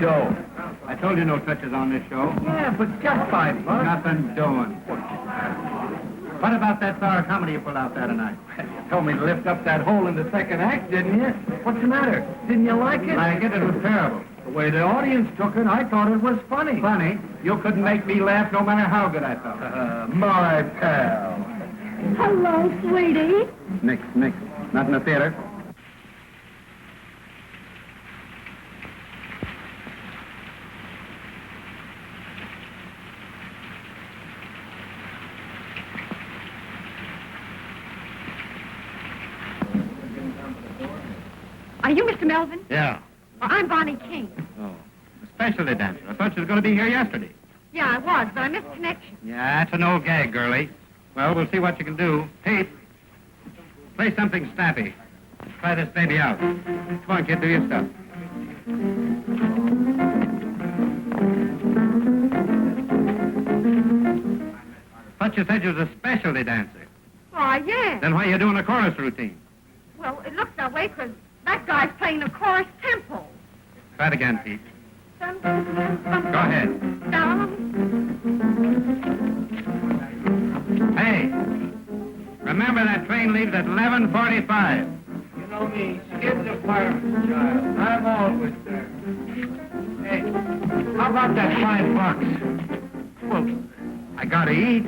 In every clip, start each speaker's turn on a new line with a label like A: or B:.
A: show.
B: I told you no touches on this show.
A: Yeah, but just $5.
B: Nothing doing. What about that sour comedy you pulled out there tonight?
A: You told me to lift up that hole in the second act, didn't you? What's the matter? Didn't you like it?
B: Like it was terrible.
A: The way the audience took it, I thought it was funny.
B: Funny? You couldn't make me laugh no matter how good I felt.
A: My pal.
C: Hello, sweetie.
B: Nix. Not in the theater.
C: Are you Mr. Melvin?
B: Yeah.
C: Well, I'm Bonnie King.
B: Oh, a specialty dancer. I thought you was going to be here yesterday.
C: Yeah, I was, but I missed connection.
B: Yeah, that's an old gag, girlie. Well, we'll see what you can do. Pete, play something snappy. Try this baby out. Come on, kid, do your stuff. Thought you said you was a specialty dancer.
C: Why, yes.
B: Then why are you doing a chorus routine?
C: Well, it looks that way because that guy's playing a chorus tempo.
B: Try it again, Pete.
C: Go
B: Go ahead.
C: Down.
B: Hey, remember that train leaves at 11:45.
A: You know me, skip the fireman's child. I'm always there. Hey, how about that $5?
B: Well, I gotta eat.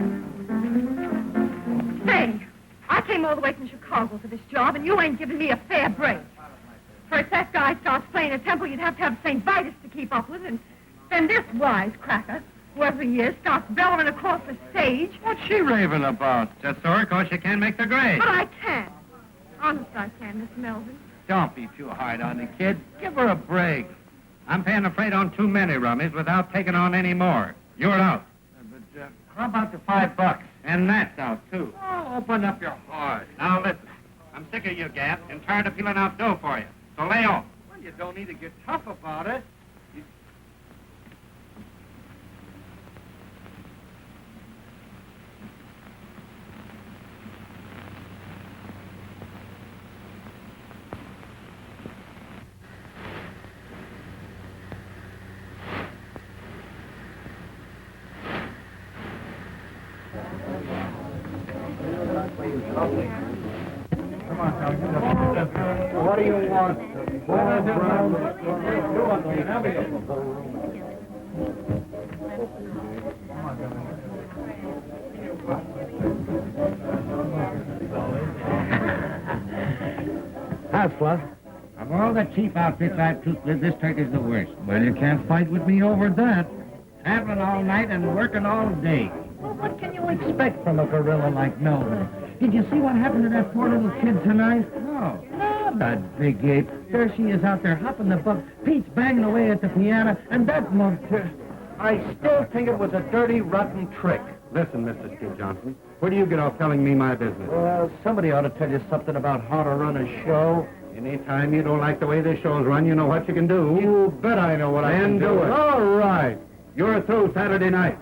C: Say, I came all the way from Chicago for this job, and you ain't giving me a fair break. First, that guy starts playing a tempo you'd have to have St. Vitus to keep up with, and then this wisecracker, whoever he is, starts bellowing across the stage.
B: What's she raving about? Just sore 'cause she can't make the grade.
C: But I can't. Honest, I can, Miss Melvin.
A: Don't be too hard on the kid. Give her a break.
B: I'm paying the freight on too many rummies without taking on any more. You're out.
A: But how about the $5?
B: And that's out, too.
A: Oh, open up your heart.
B: Now, listen. I'm sick of you, Gap, and tired of peeling out dough for you. So lay off.
A: Well, you don't need to get tough about it. What do you want?
D: How's Fluff?
E: Of all the cheap outfits I've took with, this turkey's the worst.
D: Well, you can't fight with me over that.
E: Traveling all night and working all day.
D: Well, what can you expect from a gorilla like Melvin? Did you see what happened to that poor little kid tonight?
E: No.
D: That big ape. There she is out there hopping the buck. Pete's banging away at the piano, and that monster.
A: I still think it was a dirty, rotten trick.
B: Listen, Mr. Steve Johnson, where do you get off telling me my business?
D: Well, somebody ought to tell you something about how to run a show.
B: Anytime you don't like the way this show's run, you know what you can do.
D: You bet I know what I can
B: do it.
D: All right.
B: You're through Saturday night.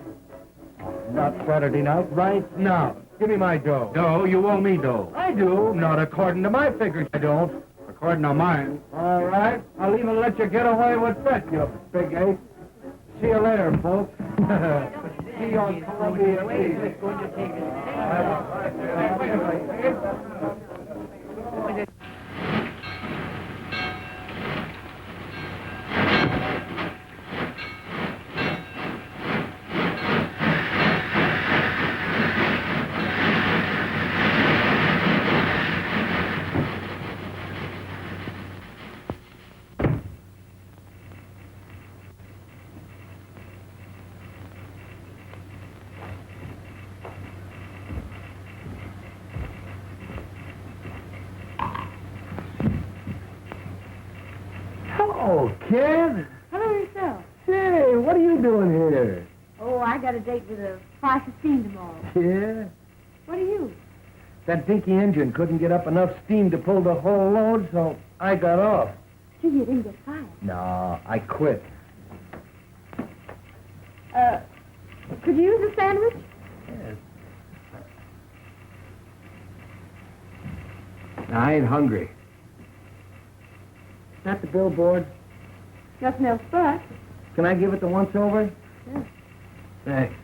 D: Not Saturday night, right now. Give me my dough.
B: Dough? You owe me dough.
D: I do. Not according to my figures, I don't.
B: According to mine.
D: All right. I'll even let you get away with that, you big ape. See you later, folks. See you on Columbia Eve. Hello, kid.
C: Hello yourself.
D: Hey, what are you doing here?
C: Oh, I got a date with a 5:15 tomorrow.
D: Yeah?
C: What are you?
D: That dinky engine couldn't get up enough steam to pull the whole load, so I got off.
C: Gee, you didn't get fired.
D: No, I quit.
C: Could you use a sandwich?
D: Yes. I ain't hungry. Is that the billboard?
C: Nothing else but.
D: Can I give it the once-over?
C: Yeah.
D: Thanks.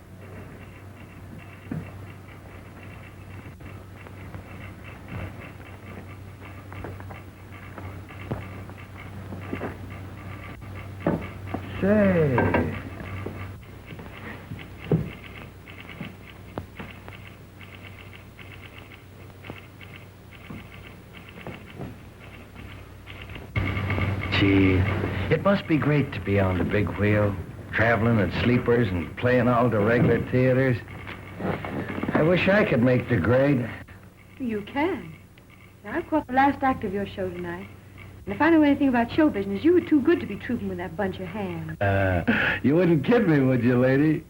D: Say. Gee, it must be great to be on the big wheel, traveling at sleepers and playing all the regular theaters. I wish I could make the grade.
C: You can. Now, I've caught the last act of your show tonight. And if I know anything about show business, you were too good to be trooping with that bunch of hams.
D: You wouldn't kid me, would you, lady?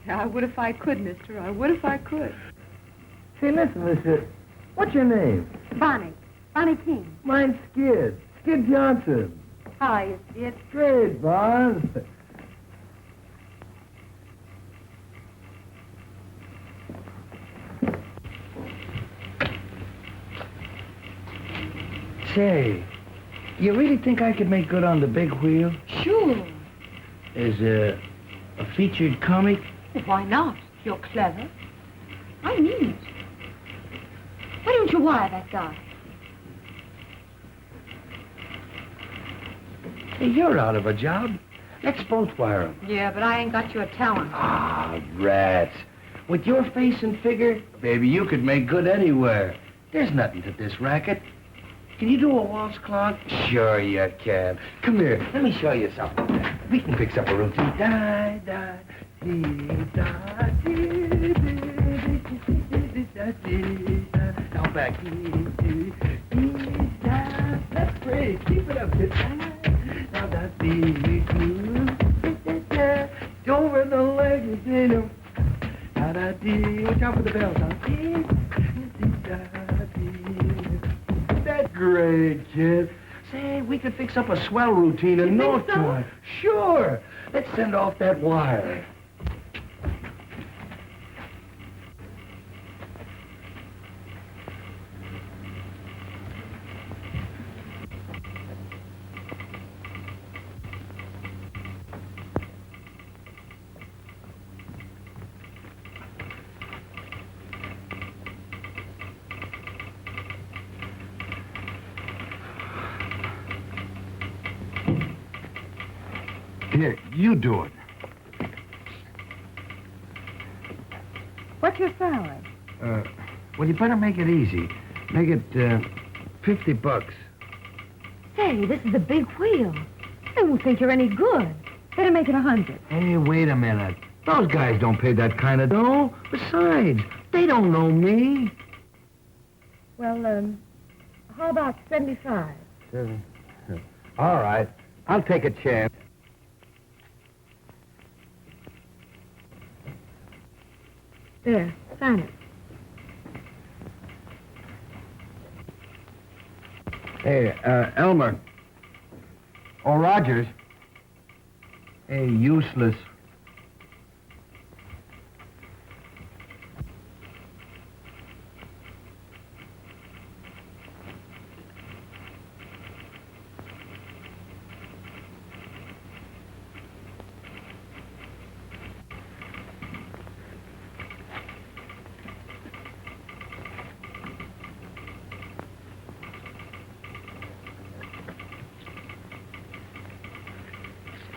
C: I would if I could, mister. I would if I could.
D: Say, listen, mister. What's your name?
C: Bonnie. Bonnie King.
D: Mine's Skid. Skid Johnson.
C: Hi, you see it.
D: Great, boss. Say, you really think I could make good on the big wheel?
C: Sure.
D: As a featured comic?
C: Well, why not? You're clever. I mean it. Why don't you wire that guy?
D: Hey, you're out of a job. Let's both wire him.
C: Yeah, but I ain't got your talent.
D: Ah, rats. With your face and figure, baby, you could make good anywhere. There's nothing to this racket. Can you do a waltz clock? Sure you can. Come here, let me show you something. We can fix up a routine. Da, da, dee, da, dee, dee, da, dee, da. Now back. Dee, dee, dee, da. That's great. Keep it up. Now that's dee, dee, da. Over the legs, you know. Da, da, dee. Watch out for the bells. Dee, dee, da, dee. That's great, kid. Say, we could fix up a swell routine in no time. Sure. Let's send off that wire. Here, you do it.
C: What's your salary?
D: Well, you better make it easy. Make it, $50.
C: Say, this is a big wheel. They won't think you're any good. Better make it 100.
D: Hey, wait a minute. Those guys don't pay that kind of dough. Besides, they don't know me.
C: Well, how about 75?
D: All right. I'll take a chance.
C: There, sign it.
D: Hey, Elmer. Or Rogers. Hey, useless.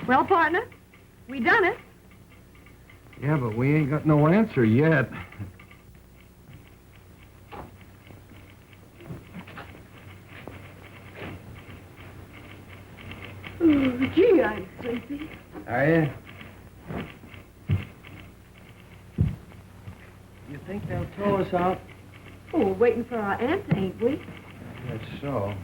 C: Well, partner, we done it.
D: Yeah, but we ain't got no answer yet.
C: Oh, gee, I'm sleepy.
D: Are you? You think they'll throw us out?
C: Oh, we're waiting for our answer, ain't we?
D: That's so.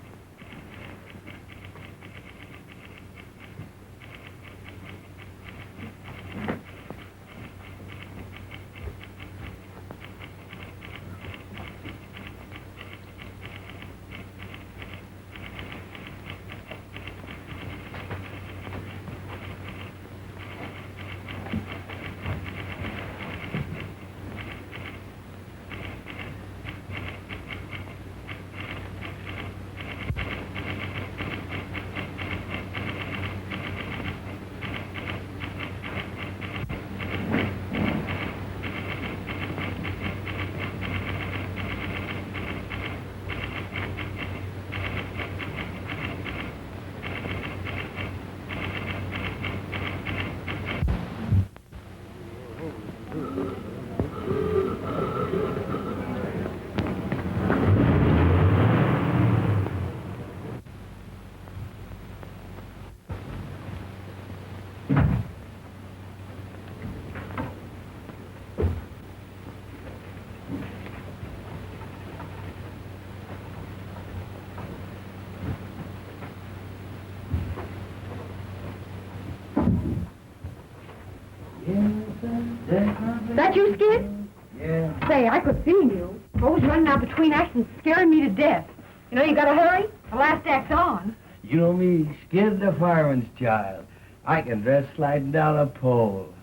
C: That you, Skid?
D: Yeah.
C: Say, I could see you. Always running out between acts and scaring me to death. You know, you gotta hurry. The last act's on.
D: You know me, Skid the fireman's child. I can dress sliding down a pole.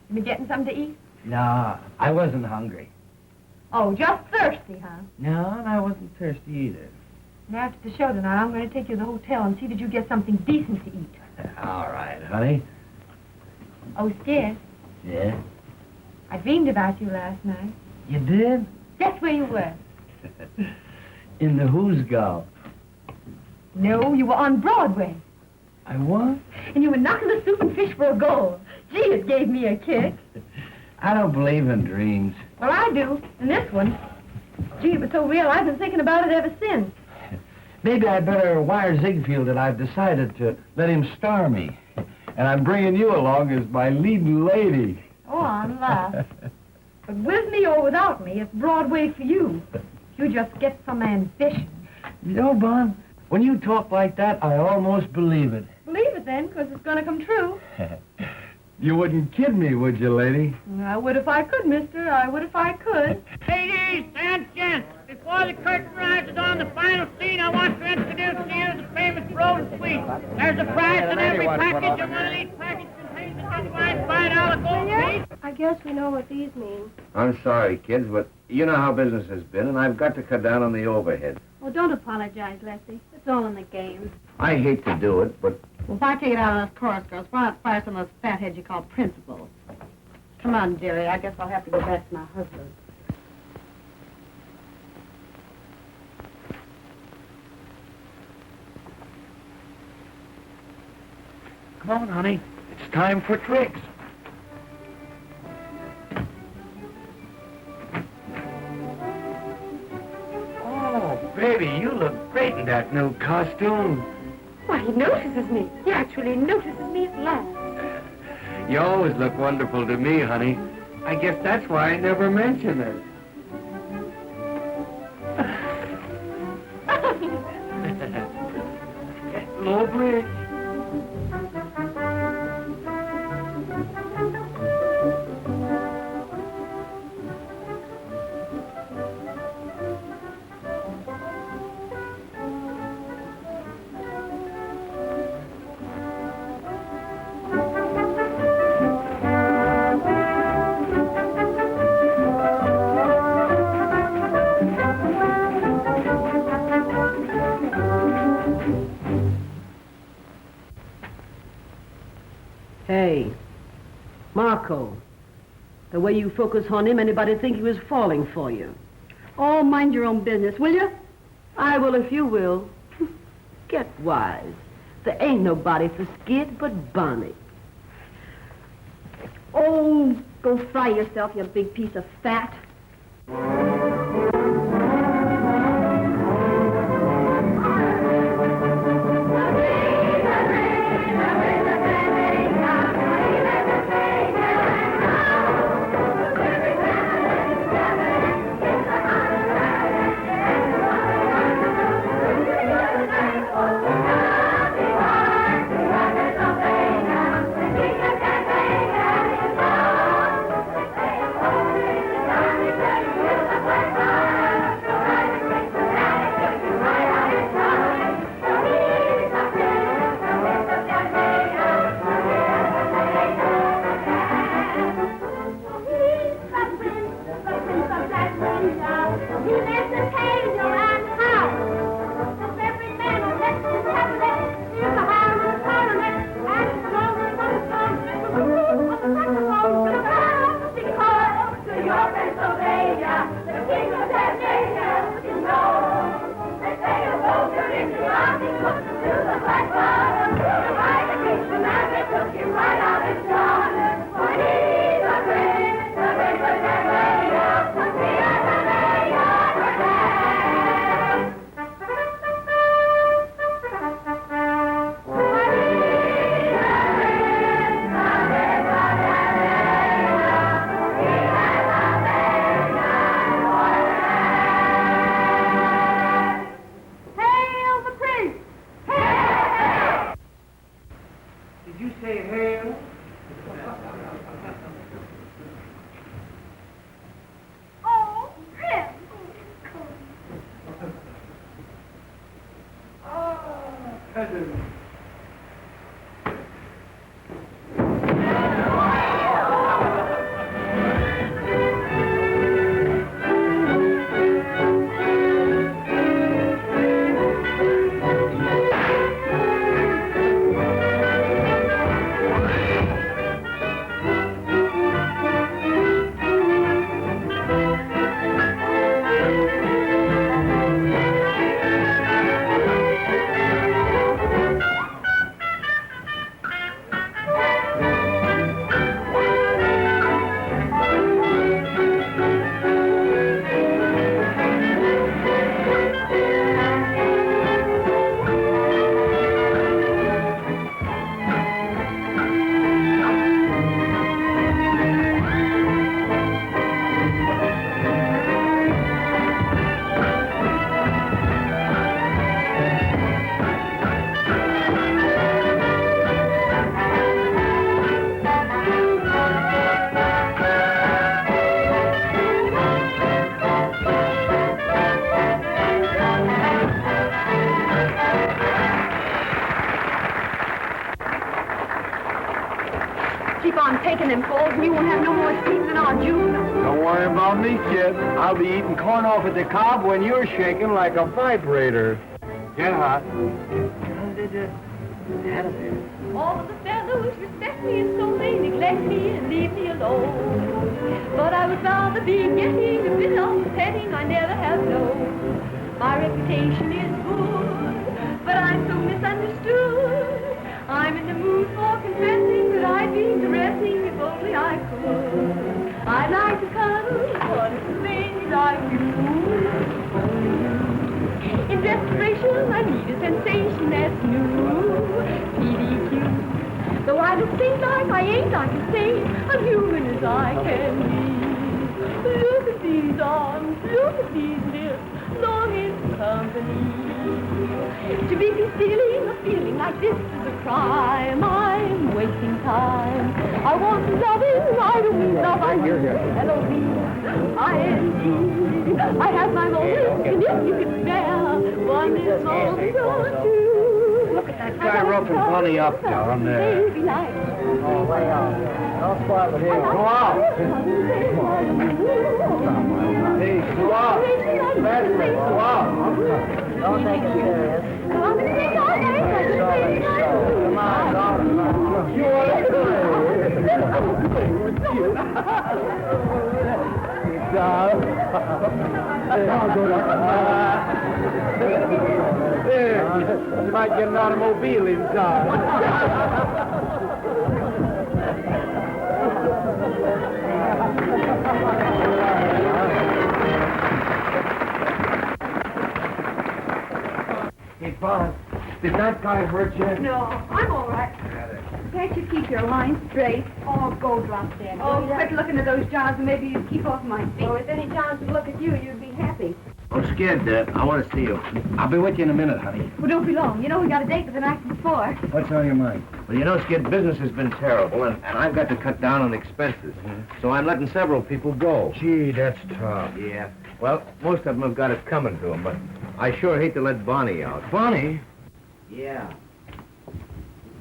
C: You been getting something to eat?
D: Nah, I wasn't hungry.
C: Oh, just thirsty, huh?
D: No, and I wasn't thirsty either.
C: And after the show tonight, I'm going to take you to the hotel and see that you get something decent to eat.
D: All right, honey.
C: Oh, Skid,
D: Yeah?
C: I dreamed about you last night.
D: You did?
C: Guess where you were?
D: In the Who's Golf.
C: No, you were on Broadway.
D: I what?
C: And you were knocking the soup and fish for a goal. Gee, it gave me a kick.
D: I don't believe in dreams.
C: Well, I do. And this one. Gee, it was so real, I've been thinking about it ever since.
D: Maybe I'd better wire Ziegfeld that I've decided to let him star me. And I'm bringing you along as my leading lady.
C: Oh, I'm laugh. But with me or without me, it's Broadway for you. You just get some ambition.
D: You know, Bon, when you talk like that, I almost believe it.
C: Believe it then, because it's going to come true.
D: You wouldn't kid me, would you, lady?
C: I would if I could, mister. I would if I could.
A: Ladies and gents, before the curtain rises on the final scene, I want to introduce to you the famous Road Suite. There's a prize in every package, and one of these packages contains a genuine $5 gold piece.
C: I guess we know what these mean.
F: I'm sorry, kids, but you know how business has been, and I've got to cut down on the overhead.
G: Well, don't apologize, Lefty. It's all in the game.
F: I hate to do it, but
G: Well, if I take it out of those chorus girls, why not fire some of those fatheads you call principals? Come on, Jerry. I guess I'll have to go back to my husband.
D: Come on, honey. It's time for tricks. Oh, baby, you look great in that new costume.
C: Why, he notices me. He actually notices me at last.
D: You always look wonderful to me, honey. I guess that's why I never mention it. Low bridge.
H: Hey, Marco, the way you focus on him, anybody think he was falling for you?
G: Oh, mind your own business, will you?
H: I will if you will. Get wise. There ain't nobody for Skid but Bonnie.
G: Oh, go fry yourself, you big piece of fat.
C: Keep on taking them calls, and you won't have no more sleep than our juveniles.
F: Don't worry about me, kid. I'll be eating corn off at the cob when you're shaking like a vibrator. Get hot.
C: All of the fellows respect me, and so they neglect me and leave me alone. But I would rather be getting a bit of petting I never have known. My reputation is good, but I'm so misunderstood. I'm in the mood for confessing that I'd be caressing if only I could. I'd like to cuddle, but it's the things I do. In desperation, I need a sensation that's new. PDQ. Though I look things like I ain't, I can say I'm human as I can be. Look at these arms, look at these lips, longing for company. To be concealing a feeling like this is a crime. I'm wasting time. I want loving, I don't mean love, I mean L-O-V-I-N-G. I have my moments, and if you can spare one is moment or two.
F: Look at that guy roughing Bunny up down there.
C: Oh,
F: way out. Don't spoil it here. Go out. Hey, go out. Patrick, go out. Don't take it serious. Come on, daughter. You want There, you might get an automobile inside. Hey, Bob, did that guy hurt you?
C: No, I'm all right. Can't you keep your line straight? Oh, go drop dead. Oh, quit looking at those jobs and maybe you'd keep off my feet. Oh, if any chance to look at you, you'd be happy.
F: I'm scared, Dad. I want to see you.
D: I'll be with you in a minute, honey.
C: Well, don't be long. You know we got a date with the night before.
D: What's on your mind?
F: Well, you know, Skid, business has been terrible, and I've got to cut down on expenses. So I'm letting several people go.
D: Gee, that's tough.
F: Yeah. Well, most of them have got it coming to them, but I sure hate to let Bonnie out.
D: Bonnie?
F: Yeah.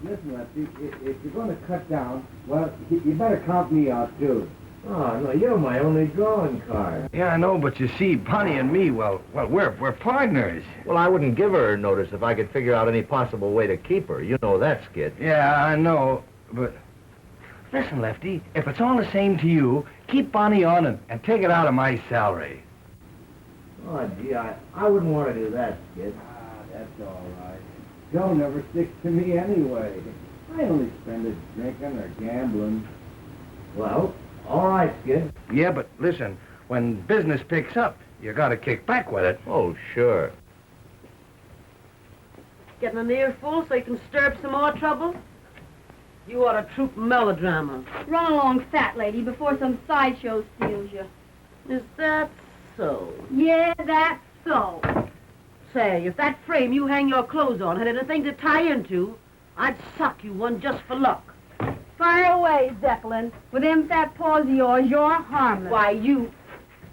E: Listen, Lefty, if you're going to cut down, well, you better count me out, too.
F: Oh, no, you're my only drawing card.
D: Yeah, I know, but you see, Bonnie and me, well, we're partners.
F: Well, I wouldn't give her notice if I could figure out any possible way to keep her. You know that, Skid.
D: Yeah, I know, but... Listen, Lefty, if it's all the same to you, keep Bonnie on and take it out of my salary.
F: Oh, gee, I wouldn't want to do that, Skid.
E: That's all right. Joe never sticks to me anyway. I only spend it drinking or gambling.
F: Well, all right, Skid.
D: Yeah, but listen, when business picks up, you gotta kick back with it.
F: Oh, sure.
H: Getting an earful so you can stir up some more trouble? You ought to troupe melodrama.
C: Run along, fat lady, before some sideshow steals you.
H: Is that so?
C: Yeah, that's so.
H: Say, if that frame you hang your clothes on had anything to tie into, I'd sock you one just for luck.
C: Fire away, Zeppelin. With them fat paws of yours, you're harmless.
H: Why, you...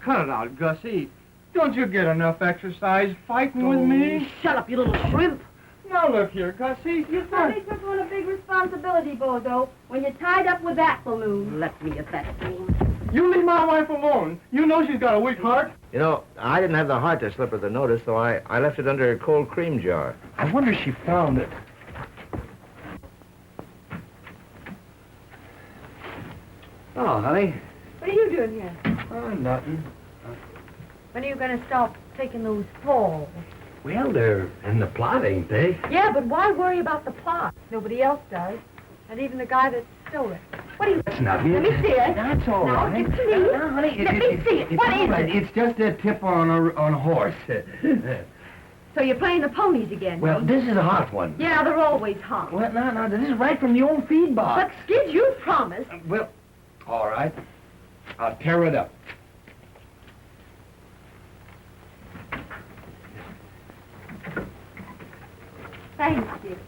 I: Cut it out, Gussie. Don't you get enough exercise fighting with me?
H: Shut up, you little shrimp.
F: Now look here, Gussie.
G: You certainly took on a big responsibility, Bozo, when you tied up with that balloon.
H: Let me at that fool.
F: You leave my wife alone. You know she's got a weak heart.
E: You know, I didn't have the heart to slip her the notice, so I left it under a cold cream jar.
D: I wonder if she found it. Oh, honey.
C: What are you doing here?
D: Oh, nothing.
C: When are you going to stop taking those falls?
D: Well, they're in the plot, ain't they?
C: Yeah, but why worry about the plot? Nobody else does. And even the guy that stole it. What are you...
D: That's nothing.
C: Let me see it.
D: That's all
C: No,
D: right.
C: give it to me.
D: No, honey.
C: Let me see it.
D: It's
C: What
D: all
C: is
D: right.
C: it?
D: It's just a tip on a horse.
C: So you're playing the ponies again?
D: Well,
C: huh?
D: this is a hot one.
C: Yeah, they're always hot.
D: Well, no, this is right from the old feed box.
C: But, Skid, you promised.
D: Well, all right. I'll tear it up.
C: Thanks, Skid.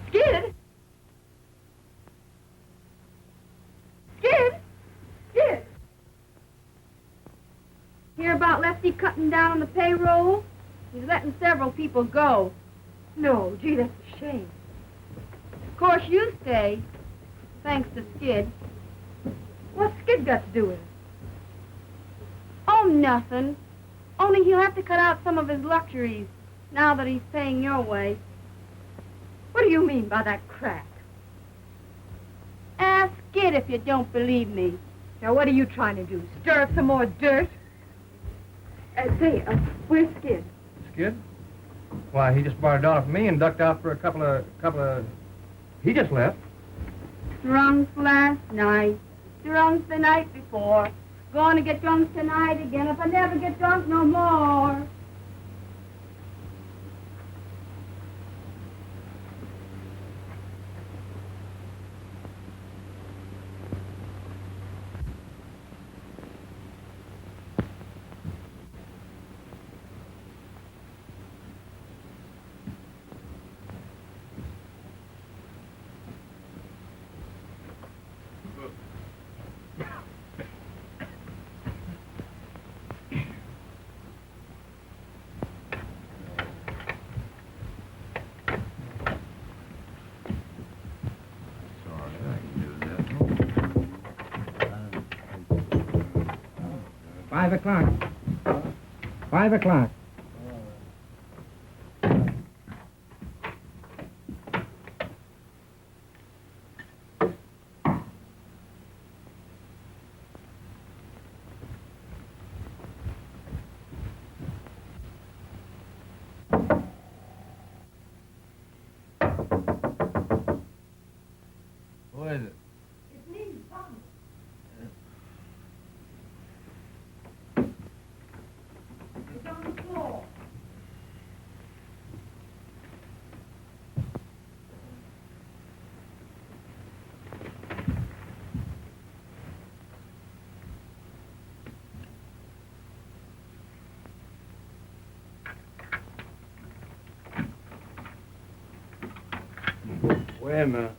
C: Skid? Skid? Skid?
G: Hear about Lefty cutting down on the payroll? He's letting several people go.
C: No, gee, that's a shame.
G: Of course, you stay, thanks to Skid.
C: What's Skid got to do with it?
G: Oh, nothing. Only he'll have to cut out some of his luxuries now that he's paying your way.
C: What do you mean by that crack?
G: Ask Skid if you don't believe me.
C: Now, what are you trying to do? Stir up some more dirt? Where's Skid?
F: Skid? Why, he just borrowed off me and ducked out for a couple of... He just left.
G: Drunk last night, drunk the night before. Gonna get drunk tonight again if I never get drunk no more.
B: $5. 5 o'clock.
D: Who is it?
C: It's me, Tom. It's on the floor.
D: Wait a minute.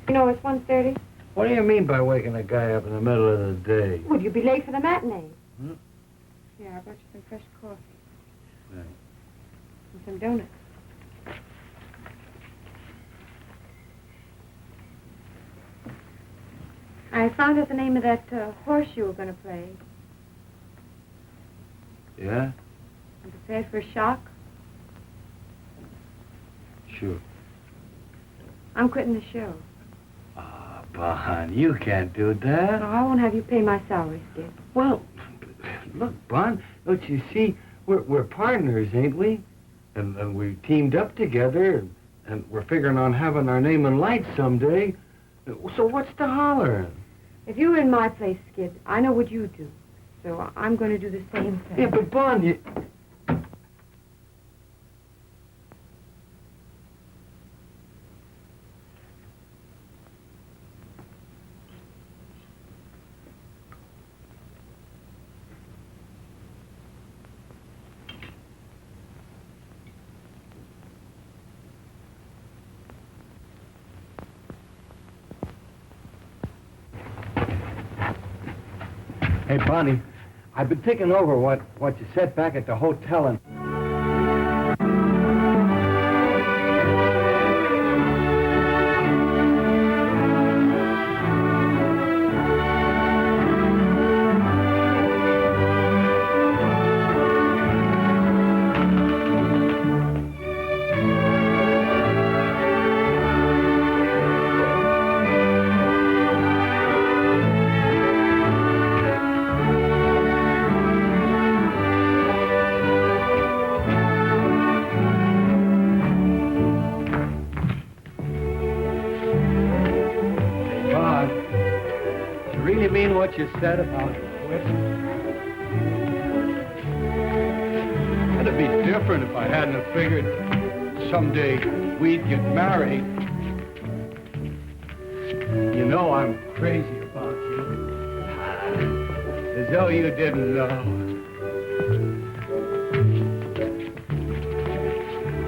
C: You know, it's 1:30.
D: What do you mean by waking a guy up in the middle of the day?
C: Would you be late for the matinee?
D: Hmm?
C: Yeah, I brought you some fresh coffee.
D: Right.
C: And some donuts. I found out the name of that horse you were going to play.
D: Yeah?
C: I'm prepared for a shock.
D: Sure.
C: I'm quitting the show.
D: Ah, Bon, you can't do that.
C: No, I won't have you pay my salary, Skid.
D: Well, look, Bon, don't you see, we're partners, ain't we? And we teamed up together, and we're figuring on having our name in lights someday. So what's the holler?
C: If you were in my place, Skid, I know what you'd do. So I'm going to do the same thing.
D: Yeah, but Bon, you...
F: Hey, Bonnie, I've been thinking over what you said back at the hotel, and... What you said about quitting. It'd be different if I hadn't have figured someday we'd get married. You know I'm crazy about you. As though you didn't know.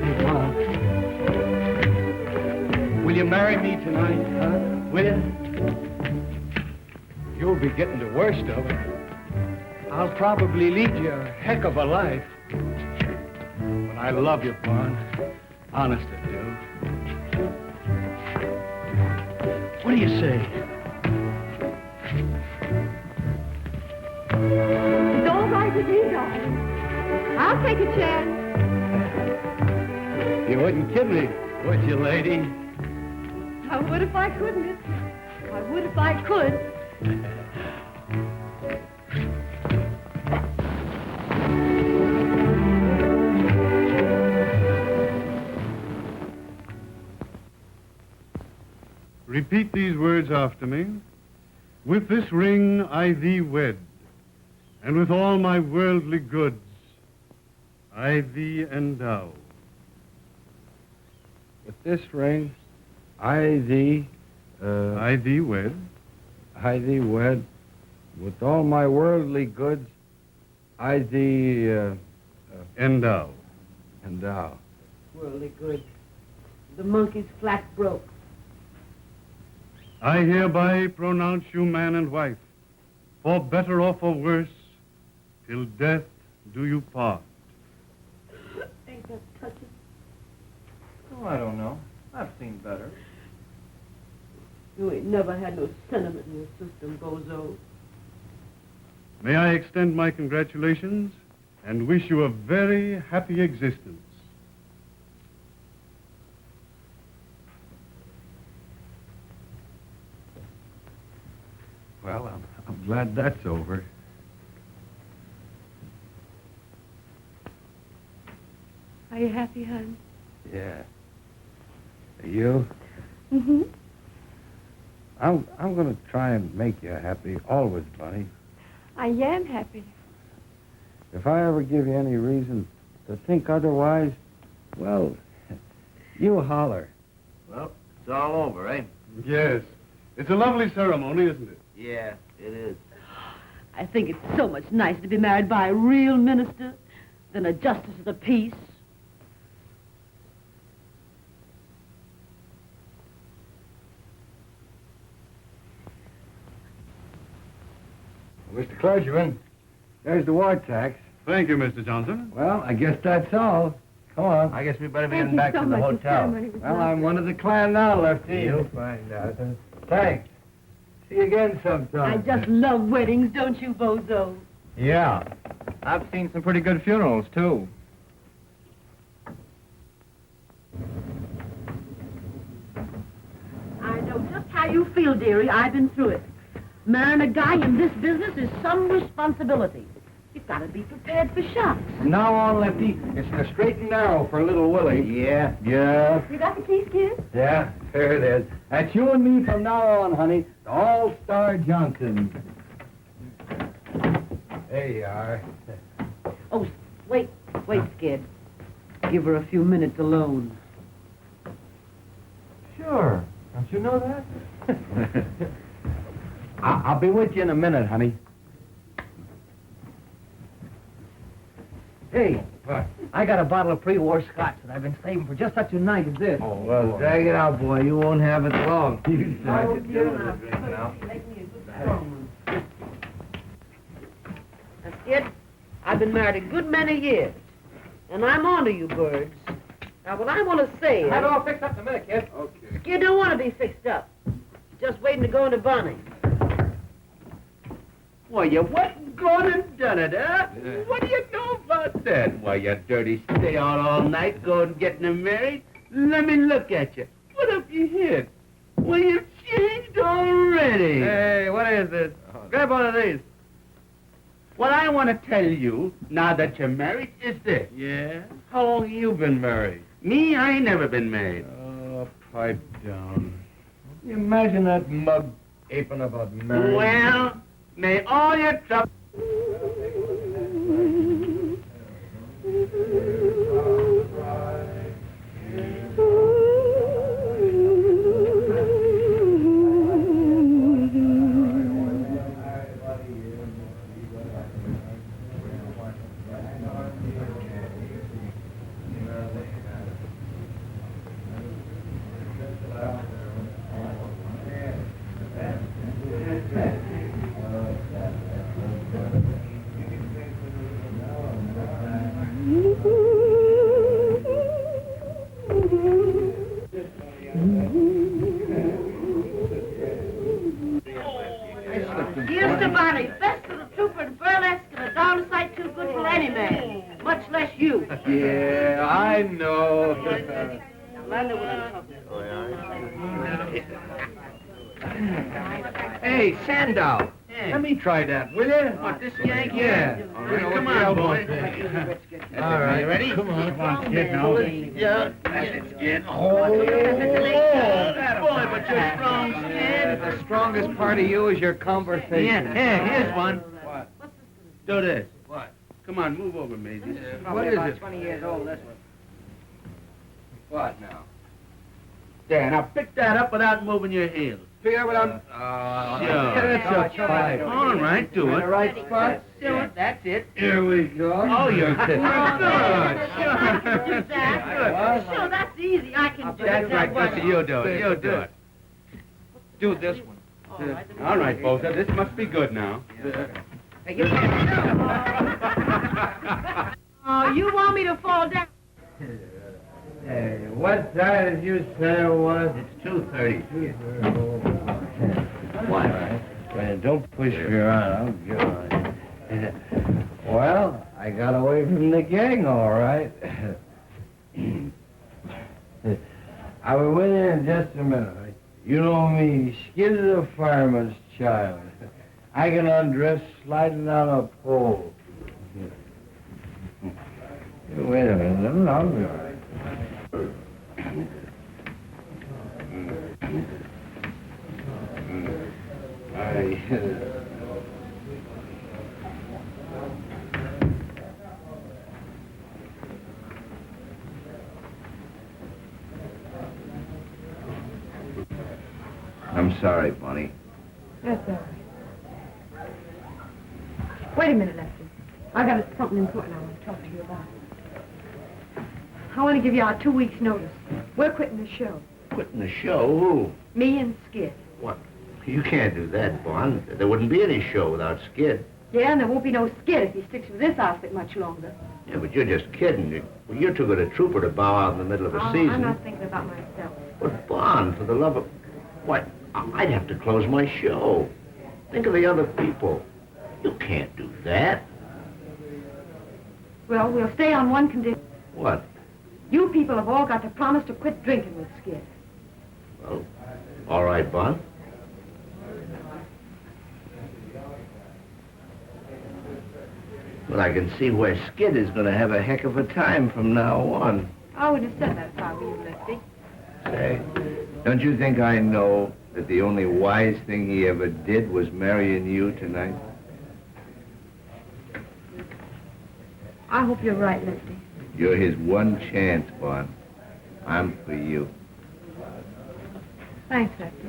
F: Hey, Mom. Will you marry me tonight, huh? Will you? You'll be getting the worst of it. I'll probably lead you a heck of a life. But I love you, Vaughn. Honest I do. What do you say?
C: It's all right with me, darling. I'll take a chance.
F: You wouldn't kid me, would you, lady?
C: I would if I could, miss. I would if I could.
I: Repeat these words after me. With this ring I thee wed, and with all my worldly goods I thee endow.
F: With this ring, I thee
I: wed.
F: I thee wed. With all my worldly goods, I thee
I: Endow.
F: endow.
H: Worldly good. The monkey's flat broke.
I: I hereby pronounce you man and wife, for better or for worse, till death do you part.
H: Ain't that touching?
E: Oh, I don't know. I've seen better.
H: You ain't never had no sentiment in your system, bozo.
I: May I extend my congratulations and wish you a very happy existence.
F: Well, I'm glad that's over.
C: Are you happy, hon?
F: Yeah. Are you?
C: Mm-hmm.
F: I'm going to try and make you happy always, Bunny.
C: I am happy.
F: If I ever give you any reason to think otherwise, well, you holler.
E: Well, it's all over, eh?
I: Yes. It's a lovely ceremony, isn't it?
E: Yeah, it is.
H: I think it's so much nicer to be married by a real minister than a justice of the peace.
F: Mr. Clergyman, there's the war tax.
I: Thank you, Mr. Johnson.
F: Well, I guess that's all. Come on.
E: I guess we better be
C: Thank
E: getting
C: you
E: back
C: so
E: to the
C: much.
E: hotel.
F: Well, I'm one of the clan now, Lefty. You'll find out. Thanks. See you again sometime.
H: I just love weddings, don't you, bozo?
E: Yeah. I've seen some pretty good funerals, too.
H: I know just how you feel, dearie. I've been through it. Marrying a guy in this business is some responsibility. You've got to be prepared for shocks.
F: From now on, Lefty, it's the straight and narrow for little Willie. Yeah. Yeah.
C: You got the keys, kid?
F: Yeah, there it is. That's you and me from now on, honey. The All-Star Johnson. There you are.
H: Oh, wait, Skid. Give her a few minutes alone.
F: Sure. Don't you know that? I'll be with you in a minute, honey.
E: Hey, I got a bottle of pre-war scotch that I've been saving for just such a night as this.
F: Oh, well, drag it out, boy. You won't have it long.
H: kid. I've been married a good many years. And I'm on to you, birds. Now, what I want to say is...
F: Have it all fixed up in a minute, kid.
D: Okay.
H: Kid don't want to be fixed up. Just waiting to go into Bonnie.
D: Why, you went and gone and done it, huh? What do you know about that? Why, you dirty stay out all night going and getting them married? Let me look at you. What have you hit? Well, you've changed already.
F: Hey, what is this? Grab one of these.
D: What I want to tell you, now that you're married, is this.
F: Yeah?
D: How long have you been married? Me, I ain't never been married.
F: Oh, pipe down. You imagine that mug aping about marriage.
D: Well, may all your trouble...
H: Here's to Bonnie, best of the trooper in burlesque and a darn sight too good for any man, much less you.
D: Yeah, I know.
H: Landa was
D: Hey, Sandow, let me try that, will you? What, this yank? Yeah. All right, come on, boy.
F: All right.
D: You ready?
F: Come on, kid, now.
D: Yeah. That's it. Oh, boy, but you're strong, Stan.
F: The strongest part of you is your conversation.
D: Yeah, here's one.
F: What?
D: Do this.
F: What?
D: Come on, move over, Maisie.
F: What is it?
H: 20 years old, this one.
F: What now?
D: There, now pick that up without moving your heels.
F: Figure without...
D: Sure.
F: That's a five.
D: All right, do it.
F: In the right spot?
D: Do it. That's it.
F: Here we go.
D: Oh, you're good.
H: Sure, I can do that. Sure, that's easy. I can do
D: That's
H: that.
D: right, Gussie, you do it. You do it.
F: Do this one.
D: All right, Bosa, this must be good now.
H: Oh, you want me to fall down?
E: Hey, what time did you say it was?
D: It's 2:30.
E: What? Man, don't push me around. I'm good. Well, I got away from the gang, all right. I'll be with you in just a minute. You know me, Skid is a fireman's child. I can undress sliding on a pole. Wait a minute, I'll be all right. I'm sorry, Bonnie.
C: That's all right. Wait a minute, Lefty. I got something important I want to talk to you about. I want to give you our 2 weeks' notice. We're quitting the show.
D: Quitting the show? Who?
C: Me and Skid.
D: What? You can't do that, Bon. There wouldn't be any show without Skid.
C: Yeah, and there won't be no Skid if he sticks with this outfit much longer.
D: Yeah, but you're just kidding. You're too good a trooper to bow out in the middle of a season.
C: I'm not thinking about myself.
D: But, Bon, for the love of... What? I'd have to close my show. Think of the other people. You can't do that.
C: Well, we'll stay on one condition.
D: What?
C: You people have all got to promise to quit drinking with Skid.
D: Well, all right, Bon. Well, I can see where Skid is going to have a heck of a time from now on.
C: I would have said that if I were you, Lefty.
E: Say, don't you think I know that the only wise thing he ever did was marrying you tonight?
C: I hope you're right, Lefty.
E: You're his one chance, Bon. I'm for you.
C: Thanks, Lefty.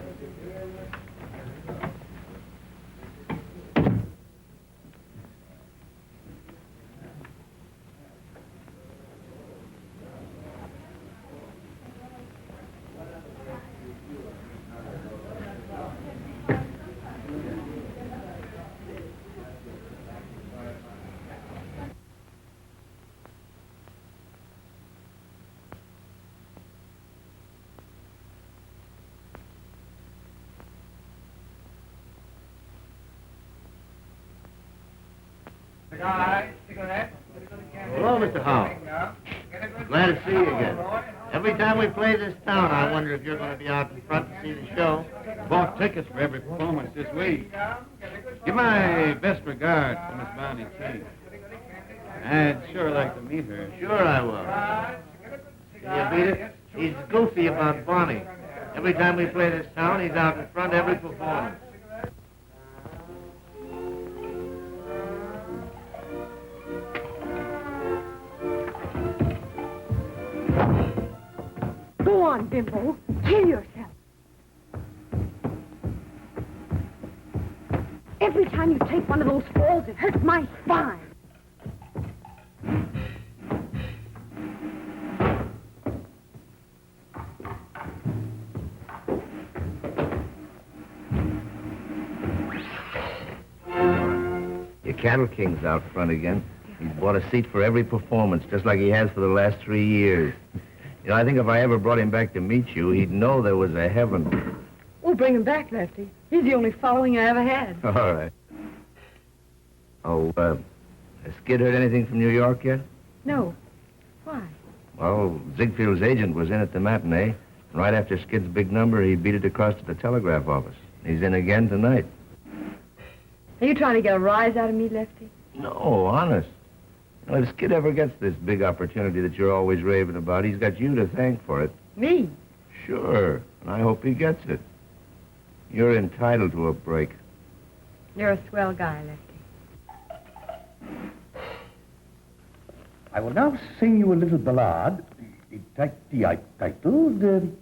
E: Hello, Mr. Howell. Glad to see you again. Every time we play this town, I wonder if you're going to be out in front to see the show.
F: Bought tickets for every performance this week. Give my best regards to Miss Bonnie King. I'd sure like to meet her.
E: Sure I will. Can you beat it? He's goofy about Bonnie. Every time we play this town, he's out in front every performance.
C: Go on, Bimbo. Kill yourself. Every time you take one of those falls, it hurts my spine.
D: Your cattle king's out front again. He's bought a seat for every performance, just like he has for the last 3 years. You know, I think if I ever brought him back to meet you, he'd know there was a heaven.
C: We'll bring him back, Lefty. He's the only following I ever had.
D: All right. Oh, has Skid heard anything from New York yet?
C: No. Why?
D: Well, Ziegfield's agent was in at the matinee. And right after Skid's big number, he beat it across to the telegraph office. He's in again tonight.
C: Are you trying to get a rise out of me, Lefty?
D: No, honest. You know, if Skid ever gets this big opportunity that you're always raving about, he's got you to thank for it.
C: Me?
D: Sure, and I hope he gets it. You're entitled to a break.
C: You're a swell guy, Lefty.
J: I will now sing you a little ballad, titled,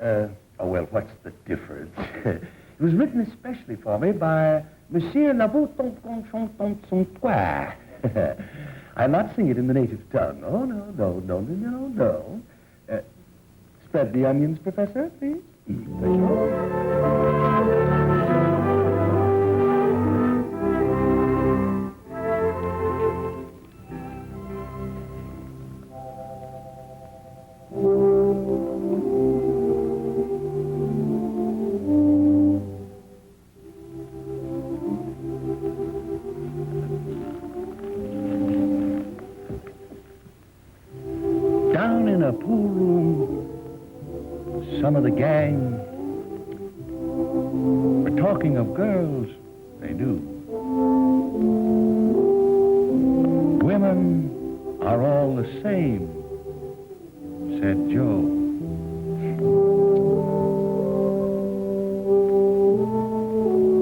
J: oh, well, what's the difference? It was written especially for me by Monsieur Lavaux-Tonton-Chanton-Son-Toi. I'll not sing it in the native tongue. Oh, no. Spread the onions, Professor, please. Down in a pool room, some of the gang were talking of girls they knew. Women are all the same, said Joe.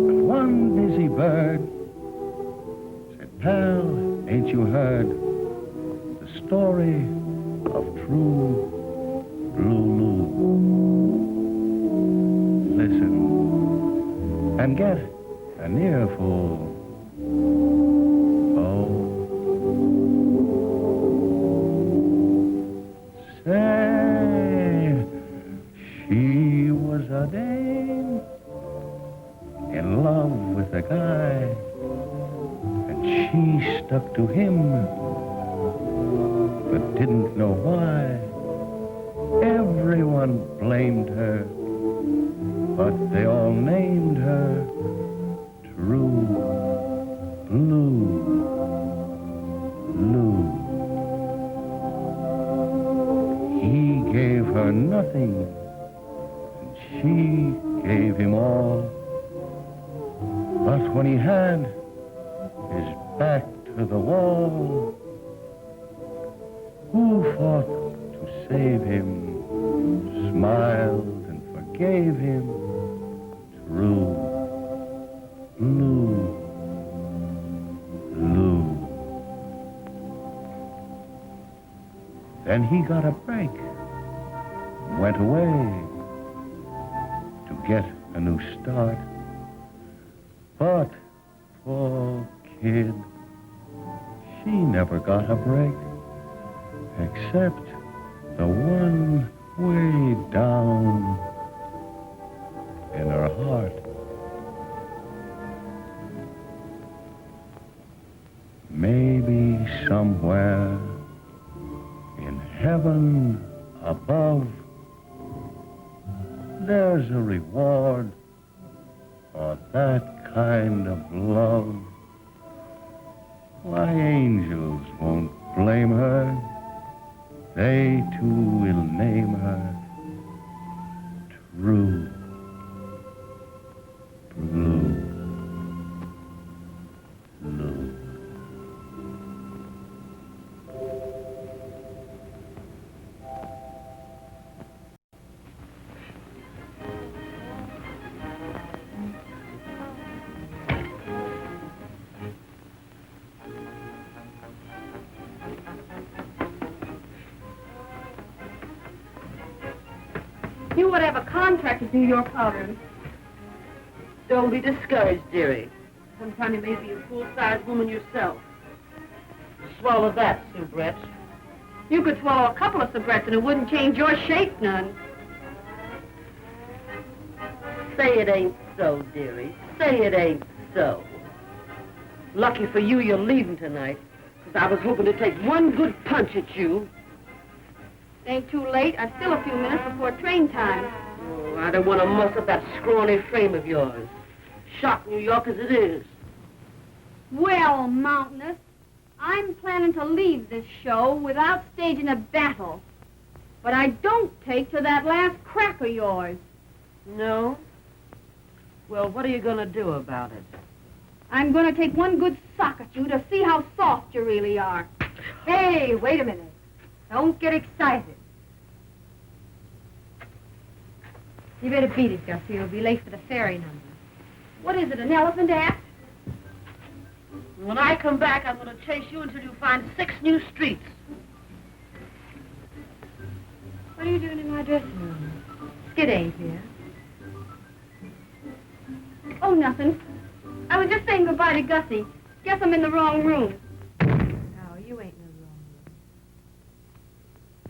J: But one busy bird said, pal, ain't you heard the story of true Lulu? Listen and get an earful. Oh, say, she was a dame in love with a guy, and she stuck to him, but didn't know why. Everyone blamed her, but they all named her True Blue Lou. He gave her nothing, and she gave him all. But when he had his back to the wall, who fought to save him, smiled and forgave him? True Blue Lou. Then he got a break, went away to get a new start. But poor kid, she never got a break, except the one way down in her heart. Maybe somewhere in heaven above, there's a reward for that kind of love. Why, angels won't blame her. They too will name her True Blue. Blue.
H: You would have a contract to do your powders. Don't be discouraged, dearie. Sometime you may be a full-sized woman yourself. Swallow that, soubrette.
C: You could swallow a couple of soubrettes and it wouldn't change your shape none.
H: Say it ain't so, dearie. Say it ain't so. Lucky for you, you're leaving tonight. Because I was hoping to take one good punch at you.
C: Ain't too late. I've still a few minutes before train time.
H: Oh, I don't want to muss up that scrawny frame of yours. Shot New York as it is.
G: Well, Mountainous, I'm planning to leave this show without staging a battle. But I don't take to that last crack of yours.
H: No? Well, what are you going to do about it?
G: I'm going to take one good sock at you to see how soft you really are.
C: Hey, wait a minute. Don't get excited. You better beat it, Gussie. You'll be late for the ferry number.
G: What is it, an elephant act?
H: When I come back, I'm going to chase you until you find 6 new streets.
C: What are you doing in my dressing room? Skid ain't here.
G: Oh, nothing. I was just saying goodbye to Gussie. Guess I'm in the wrong room.
C: No, you ain't in the wrong room.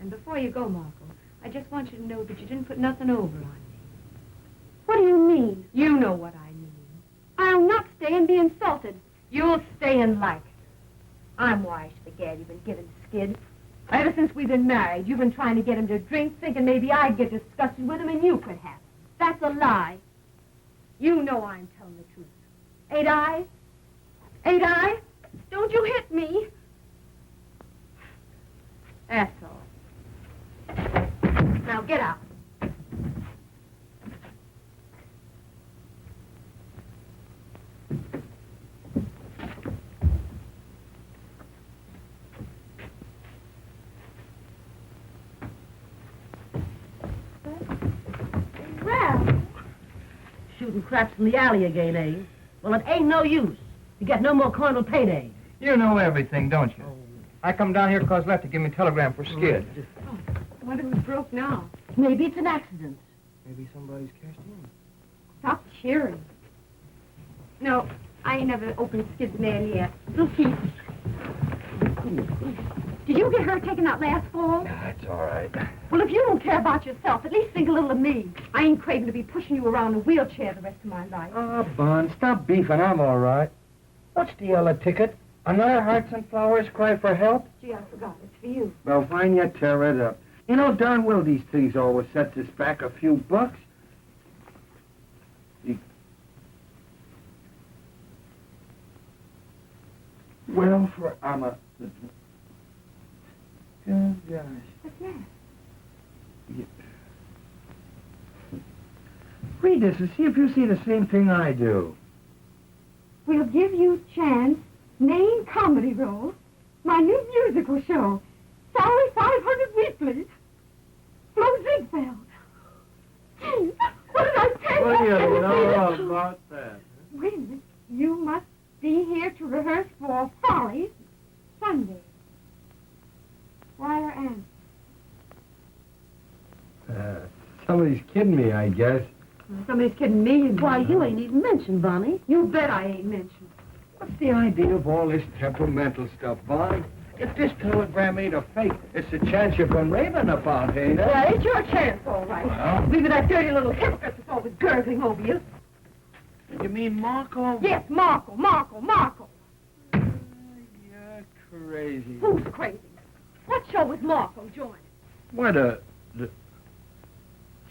C: And before you go, Marco, I just want you to know that you didn't put nothing over on me.
G: What do you mean?
C: You know what I mean.
G: I'll not stay and be insulted.
C: You'll stay and like it. I'm wise to the gad you've been giving Skid. Ever since we've been married, you've been trying to get him to drink, thinking maybe I'd get disgusted with him and you could have him.
G: That's a lie.
C: You know I'm telling the truth. Ain't I? Ain't I?
G: Don't you hit me.
C: That's all. Now get out.
G: Well,
H: Shooting craps in the alley again, eh? Well, it ain't no use. You get no more cornel payday.
K: You know everything, don't you? I come down here because Lefty gave me a telegram for Skid.
C: I wonder who's broke now.
H: Maybe it's an accident.
K: Maybe somebody's cashed in.
C: Stop cheering. No, I ain't never opened Skid's mail yet. We'll see. Did you get her taken out last fall?
K: That's all right.
C: Well, if you don't care about yourself, at least think a little of me. I ain't craving to be pushing you around in a wheelchair the rest of my life.
K: Oh, Bun, stop beefing. I'm all right. What's the yellow ticket? Another Hearts and Flowers cry for help?
C: Gee, I forgot. It's for you.
E: Well, fine, you tear it up. You know darn well these things always set us back a few bucks. Well, for I'm a... Good gosh.
C: What's that?
E: Read this and see if you see the same thing I do.
C: We'll give you chance, main comedy role, my new musical show, salary 500 weekly, Flo Ziegfeld. Gee, what did I tell you?
E: What do you know about that?
C: Wait a minute. You must be here to rehearse for Follies Sunday. Wire Ann.
E: Somebody's kidding me, I guess.
C: Somebody's kidding me.
H: Why, you ain't even mentioned, Bonnie.
C: You bet I ain't mentioned.
E: What's the idea of all this temperamental stuff, Bonnie? If this telegram ain't a fake, it's a chance you've been raving about, ain't it?
C: Well, it's your chance, all right.
E: Well?
C: Leave it that dirty little hypocrite that's always gurgling over you.
E: You mean Marco?
C: Yes, Marco.
E: You're crazy.
C: Who's crazy? What show was Marco joining?
E: What a...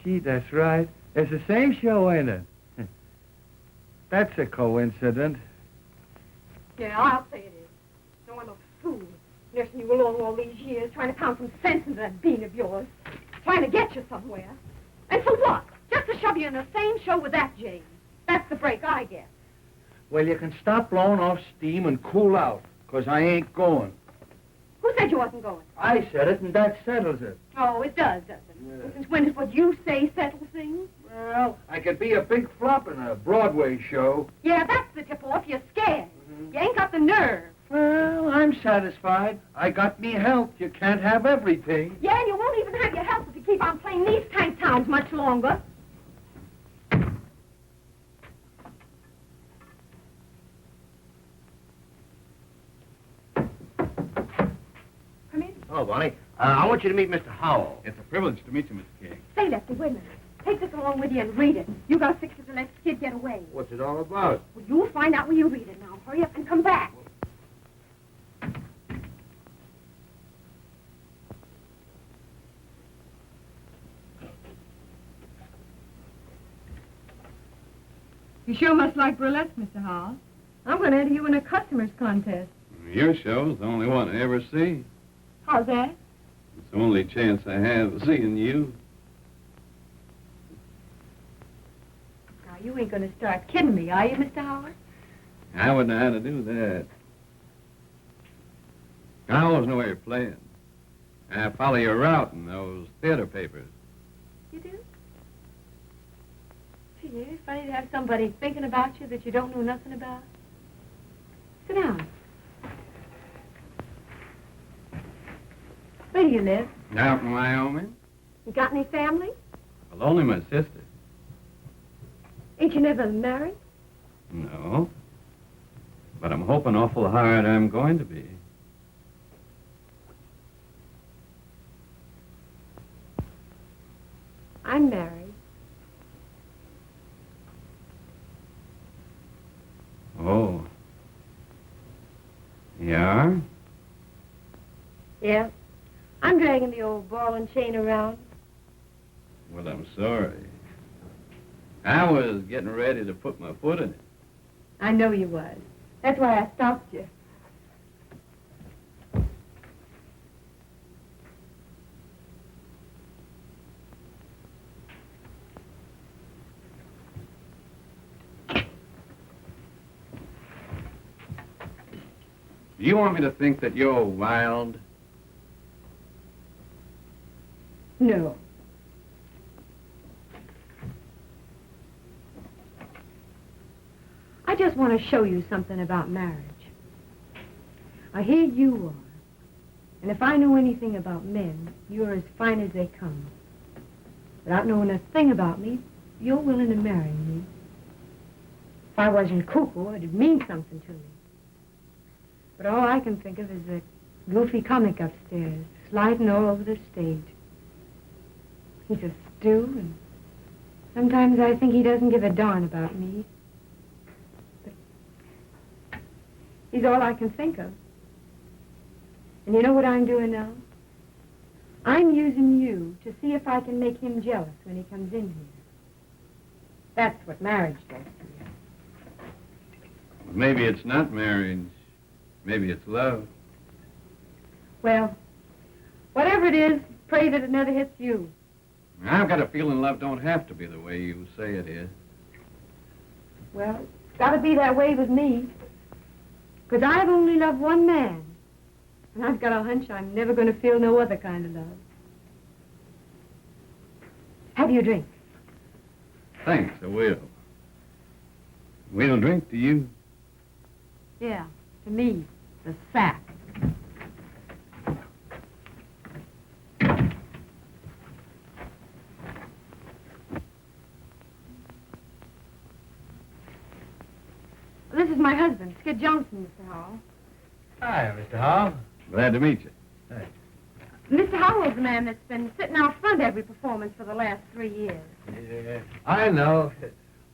E: Gee, that's right. It's the same show, ain't it? That's a coincidence.
C: Yeah, I'll say it is. Nursing you along all these years, trying to pound some sense into that bean of yours. Trying to get you somewhere. And for what? Just to shove you in the same show with that Jane. That's the break I get.
K: Well, you can stop blowing off steam and cool out, 'cause I ain't going.
C: Who said you wasn't going?
K: I said it, and that settles it.
C: Oh, it does, doesn't it?
K: Yeah.
C: Well, since when does what you say settle things?
K: Well, I could be a big flop in a Broadway show.
C: Yeah, that's the tip-off. You're scared. You ain't got the nerve.
K: Well, I'm satisfied. I got me health. You can't have everything.
C: Yeah, and you won't even have your health if you keep on playing these tank towns much longer. Come in.
D: Oh, Bonnie, I want you to meet Mr. Howell.
B: It's a privilege to meet you, Mr. King.
C: Say, Lefty, wait a minute. Take this along with you and read it. You gotta fix it to let the kid get away.
K: What's it all about?
C: Well, you'll find out when you read it now. Hurry up and come back. You sure must like burlesque, Mr. Hall. I'm going to enter you in a customer's contest.
J: Your show's the only one I ever see.
C: How's that?
J: It's the only chance I have of seeing you.
C: Now, you ain't going to start kidding me, are you, Mr. Howard?
J: I wouldn't know how to do that. I always know where you're playing. I follow your route in those theater papers.
C: You do? Gee, it's funny to have somebody thinking about you that you don't know nothing about. Sit down. Where do you live?
J: Out in Wyoming?
C: You got any family?
J: Well, only my sister.
C: Ain't you never married?
J: No. But I'm hoping awful hard I'm going to be.
C: I'm married.
J: Oh. You are?
C: Yeah. I'm dragging the old ball and chain around.
J: Well, I'm sorry. I was getting ready to put my foot in it.
C: I know you was. That's why I stopped you.
J: Do you want me to think that you're wild?
C: No. I just want to show you something about marriage. I hear you are. And if I know anything about men, you're as fine as they come. Without knowing a thing about me, you're willing to marry me. If I wasn't cuckoo, it'd mean something to me. But all I can think of is a goofy comic upstairs, sliding all over the stage. He's a stew, and sometimes I think he doesn't give a darn about me. But he's all I can think of. And you know what I'm doing now? I'm using you to see if I can make him jealous when he comes in here. That's what marriage does to you.
J: Maybe it's not marriage. Maybe it's love.
C: Well, whatever it is, pray that it never hits you.
J: I've got a feeling love don't have to be the way you say it is.
C: Well, it's got to be that way with me. Because I've only loved one man. And I've got a hunch I'm never going to feel no other kind of love. Have you a drink?
J: Thanks, I will. We'll drink to you.
C: Yeah, to me, the sack. This is my husband, Skid Johnson, Mr. Howell.
K: Hi, Mr. Howell.
J: Glad to meet you.
K: Thanks.
C: Mr. Howell's the man that's been sitting out front every performance for the last 3 years.
K: Yeah, I know.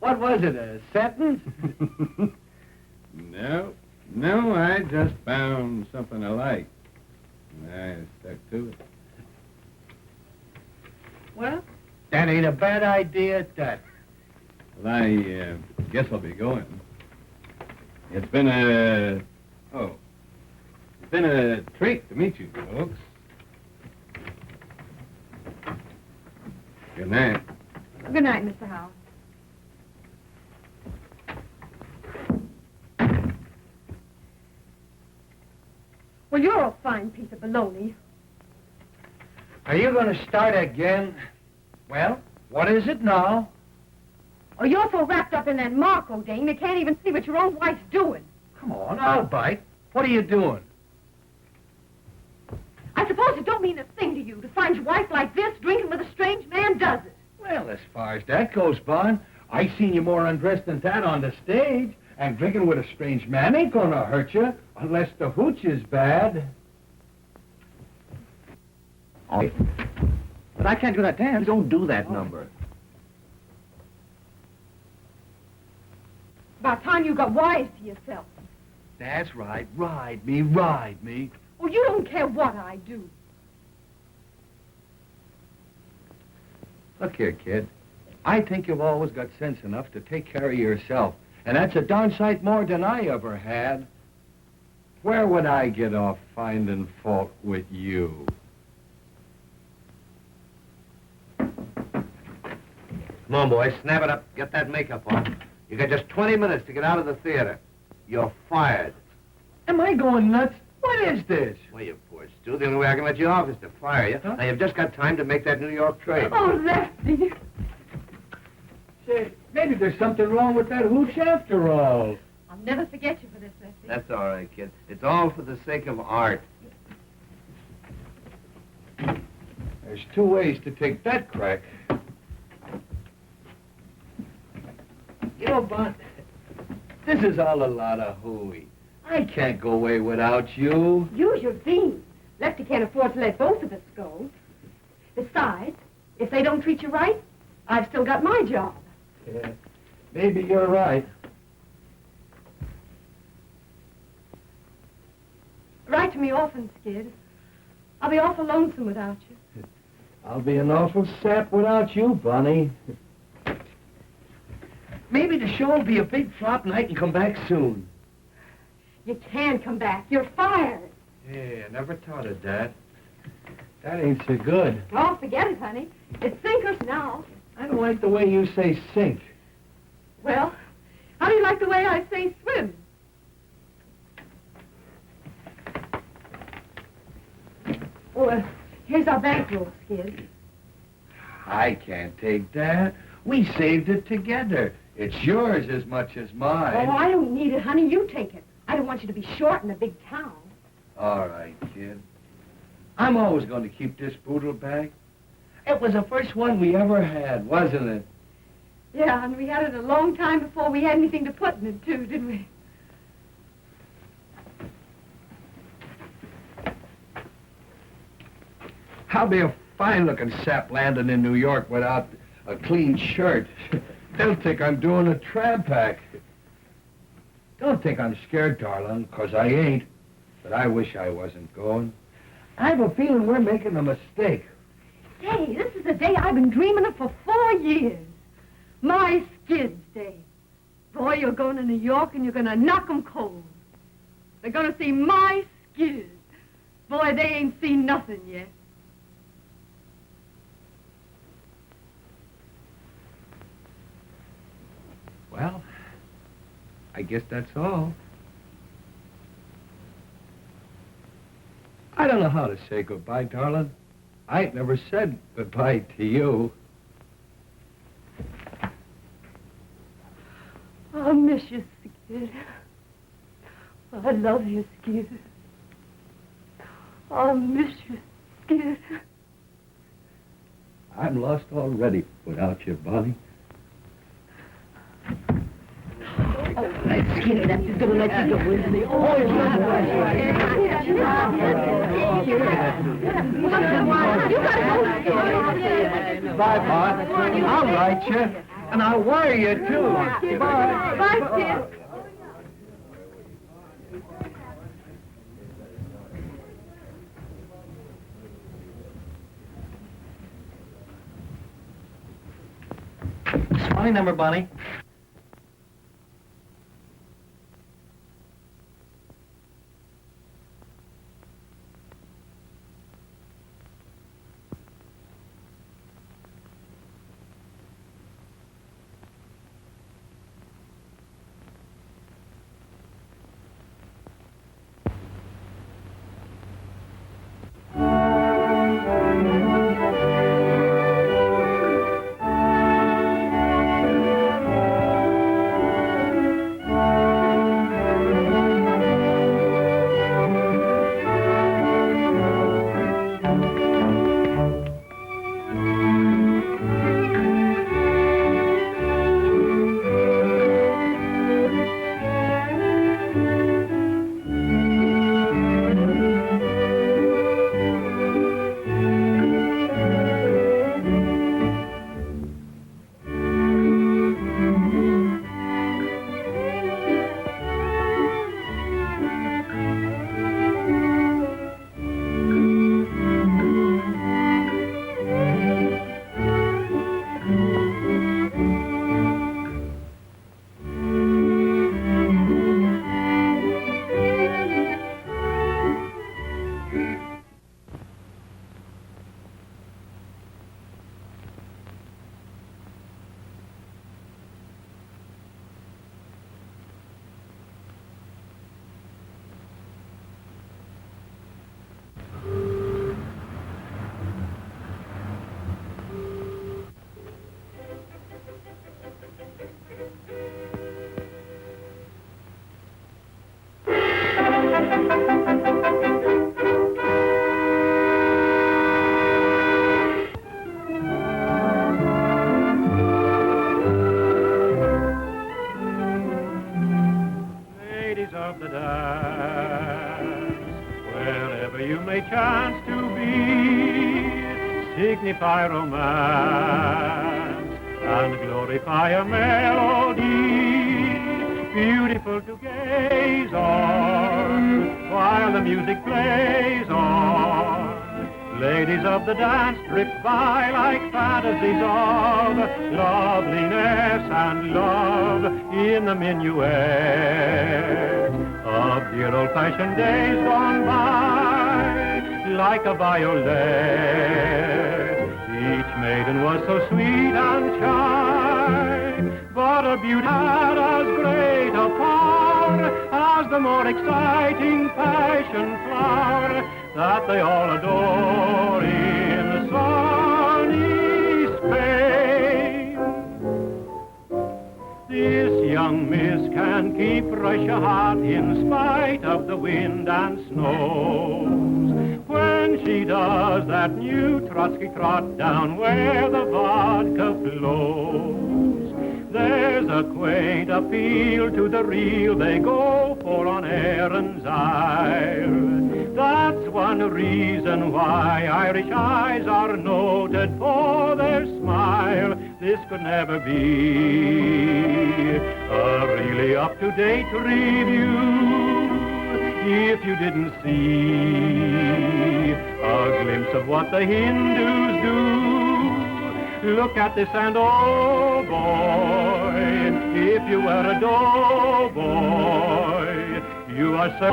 K: What was it, a sentence?
J: No, I just found something I liked. And I stuck to it.
C: Well?
K: That ain't a bad idea at that.
J: Well, I guess I'll be going. It's been a... Oh.
F: It's been a treat to meet you, folks. Good night.
C: Good night, Mr. Howard. Well, you're a fine piece of baloney.
K: Are you going to start again? Well, what is it now?
C: Oh, you're so wrapped up in that Marco dame, you can't even see what your own wife's doing.
K: Come on, I'll bite. What are you doing?
C: I suppose it don't mean a thing to you to find your wife like this, drinking with a strange man, does it?
K: Well, as far as that goes, Bon, I seen you more undressed than that on the stage. And drinking with a strange man ain't gonna hurt you, unless the hooch is bad.
D: Oh, but I can't do that dance. Don't do that number.
C: About time you got wise to yourself.
K: That's right. Ride me, ride me.
C: Oh, you don't care what I do.
K: Look here, kid. I think you've always got sense enough to take care of yourself. And that's a darn sight more than I ever had. Where would I get off finding fault with you?
D: Come on, boys, snap it up. Get that makeup on. You got just 20 minutes to get out of the theater. You're fired.
K: Am I going nuts? What is this?
D: Well, you poor Stu. The only way I can let you off is to fire you. Huh? Now, you've just got time to make that New York train.
C: Oh, Lefty.
K: Say, maybe there's something wrong with that hooch after all.
C: I'll never forget you for this, Lefty.
D: That's all right, kid. It's all for the sake of art.
K: There's two ways to take that crack. You know, Bon, this is all a lot of hooey. I can't go away without you.
C: Use your beans. Lefty can't afford to let both of us go. Besides, if they don't treat you right, I've still got my job.
K: Yeah, maybe you're right.
C: Write to me often, Skid. I'll be awful lonesome without you.
K: I'll be an awful sap without you, Bonnie. Maybe the show will be a big flop and I can come back soon.
C: You can come back. You're fired.
K: Yeah, I never thought of that. That ain't so good.
C: Oh, forget it, honey. It's sinkers now.
K: I don't like the way you say sink.
C: Well, how do you like the way I say swim? Oh, here's our bankroll, Skid.
K: I can't take that. We saved it together. It's yours as much as mine.
C: Oh, I don't need it, honey. You take it. I don't want you to be short in a big town.
K: All right, kid. I'm always going to keep this poodle bag. It was the first one we ever had, wasn't it?
C: Yeah, and we had it a long time before we had anything to put in it, too, didn't we?
K: I'll be a fine-looking sap landing in New York without a clean shirt. They'll think I'm doing a tramp act. Don't think I'm scared, darling, 'cause I ain't. But I wish I wasn't going. I have a feeling we're making a mistake.
C: Say, this is a day I've been dreaming of for 4 years. My Skid's Day. Boy, you're going to New York and you're going to knock 'em cold. They're going to see my Skid. Boy, they ain't seen nothing yet.
K: Well, I guess that's all. I don't know how to say goodbye, darling. I ain't never said goodbye to you.
C: I'll miss you, Skid. I love you, Skid. I'll miss you, Skid.
K: I'm lost already without you, Bonnie.
C: Skid, that's just going to let you go, isn't he? Oh,
K: Bye, Bon. I'll write you, and I'll wire you, too. Bye.
C: Bye, Skid.
D: What's my number, Bonnie?
L: the dance. Wherever you may chance to be, signify romance and glorify a melody, beautiful to gaze on, while the music plays on. Ladies of the dance drift by like fantasies of loveliness and love in the minuet of dear old-fashioned days gone by, like a violet. Each maiden was so sweet and shy, but her beauty had as great a power as the more exciting passion flower that they all adore in sunny Spain. This young miss can keep Russia hot in spite of the wind and snows. When she does that new Trotsky trot down where the vodka flows, there's a quaint appeal to the real they go for on Erin's Isle. That's one reason why Irish eyes are noted for their smile. This could never be a really up-to-date review if you didn't see a glimpse of what the Hindus do. Look at this and oh boy, if you were a doughboy, you are so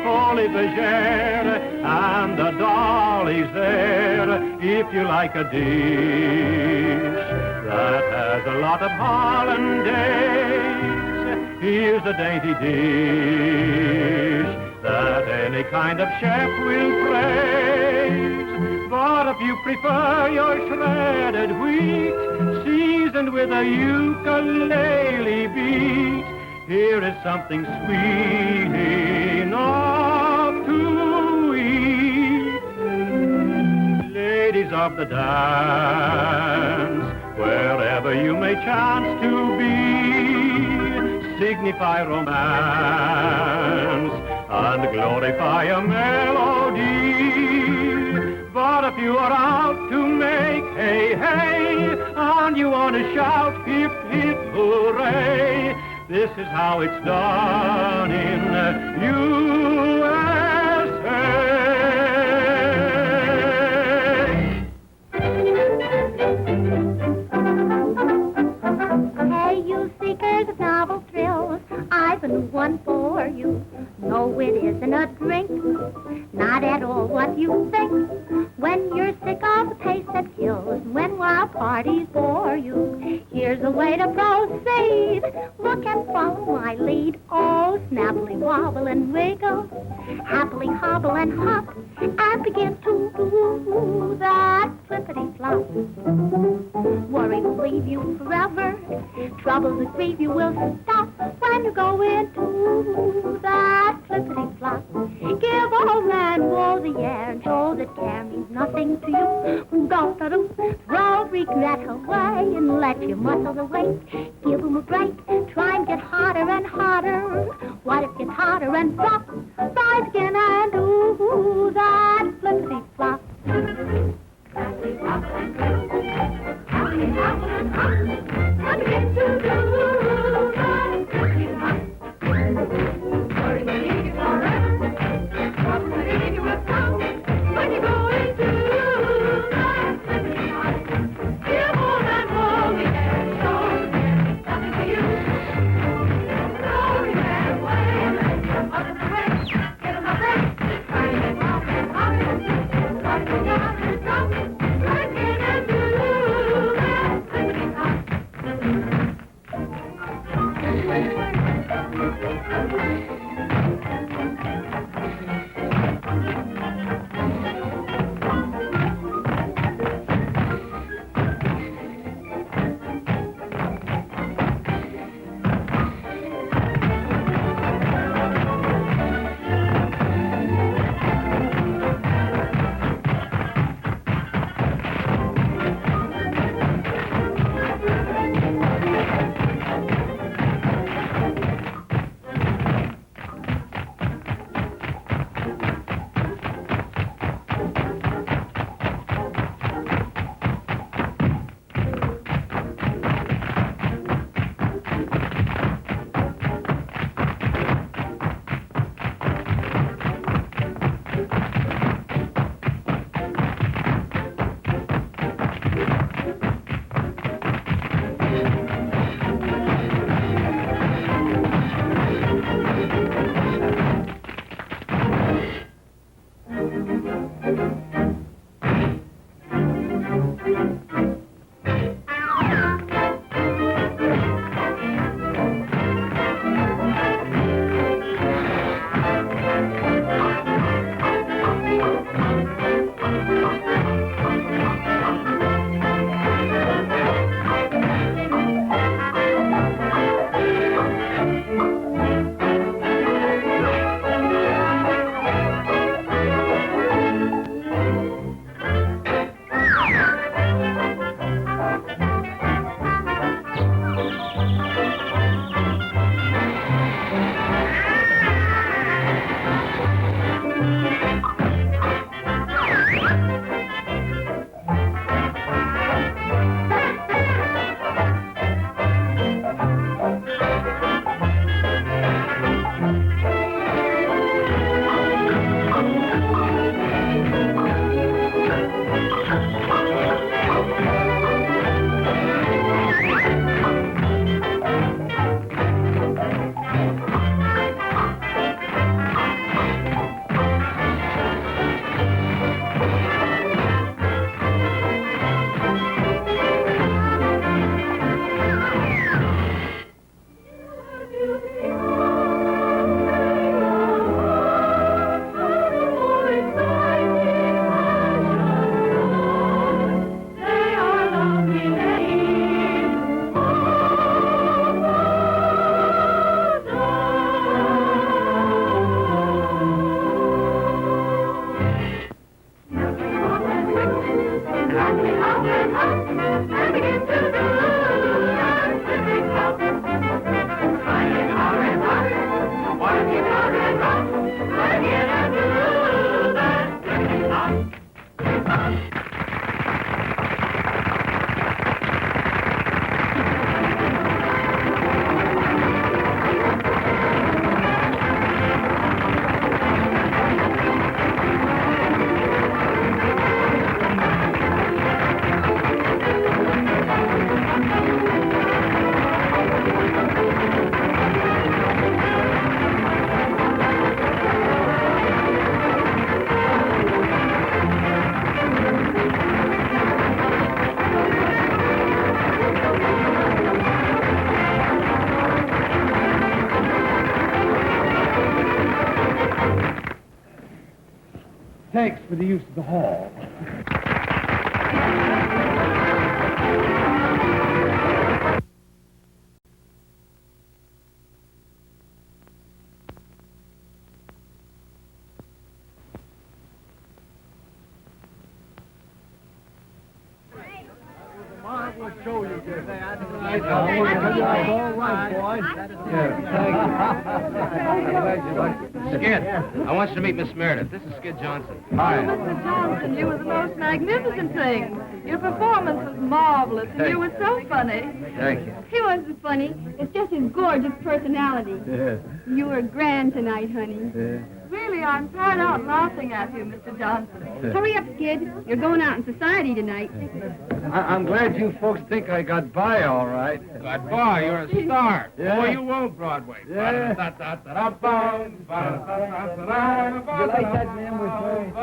L: folie bergère, and the dolly's there if you like a dish that has a lot of hollandaise. Here's a dainty dish that any kind of chef will praise. But if you prefer your shredded wheat, seasoned with a ukulele beat, here is something sweet enough to eat. Ladies of the dance, wherever you may chance to be, signify romance and glorify a melody. But if you are out to make hey, hey, and you want to shout hip, hip, hooray, this is how it's done in
M: Hey, you seekers of novel thrills, I've been one for you. No, it isn't a drink, not at all what you think. When you're sick of the pace that kills, when wild parties bore you, here's a way to proceed. Look and follow my lead. Oh, snappily wobble and wiggle, happily hobble and hop, and begin to do that flippity-flop. Worry will leave you forever, troubles that grieve you will stop when you go into that flippity-flop. Give old man Woe the air and show that care means nothing to you. Go-da-doo, throw regret away and let your muscles awake. Give them a break, try and get harder and harder. What if it's harder and flop? Rise again and do that flippity-flop. Happy-flop and do, happy-flop and hop, and begin to do that flippity-flop. Worry will leave you forever, trouble will leave you with some, when you go into that flippity-flop. Give all that woe the air and show there's nothing for you. Glory that way, and let your mother pray.
F: Thanks for the use of the hall.
E: Marvelous show you did.
D: Skid, I want you to meet Miss Meredith. This is Skid Johnson.
C: Mr. Johnson, you were the most magnificent thing. Your performance was marvelous, and you were so funny.
D: Thank you.
G: He wasn't funny. It's just his gorgeous personality.
E: Yeah.
G: You were grand tonight, honey.
C: Really, I'm tired out laughing at you, Mr. Johnson.
G: Hurry up, Skid. You're going out in society tonight.
E: I'm glad you folks think I got by all right.
B: Got by, you're a star.
E: Yeah.
B: Boy, you own Broadway.
E: Yeah.
B: You
E: You like that name we're playing?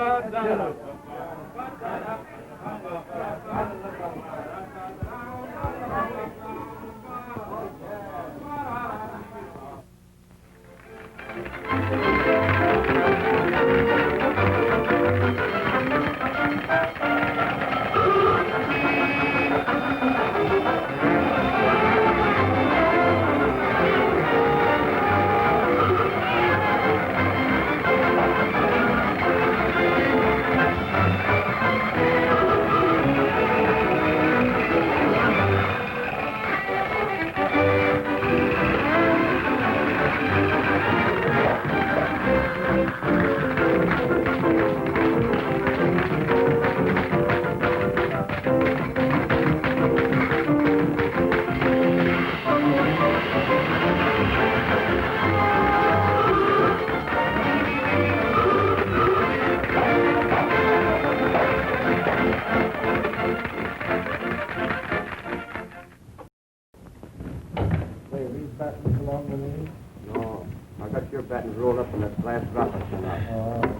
B: No, I got your battens rolled up in that last drop I sent out.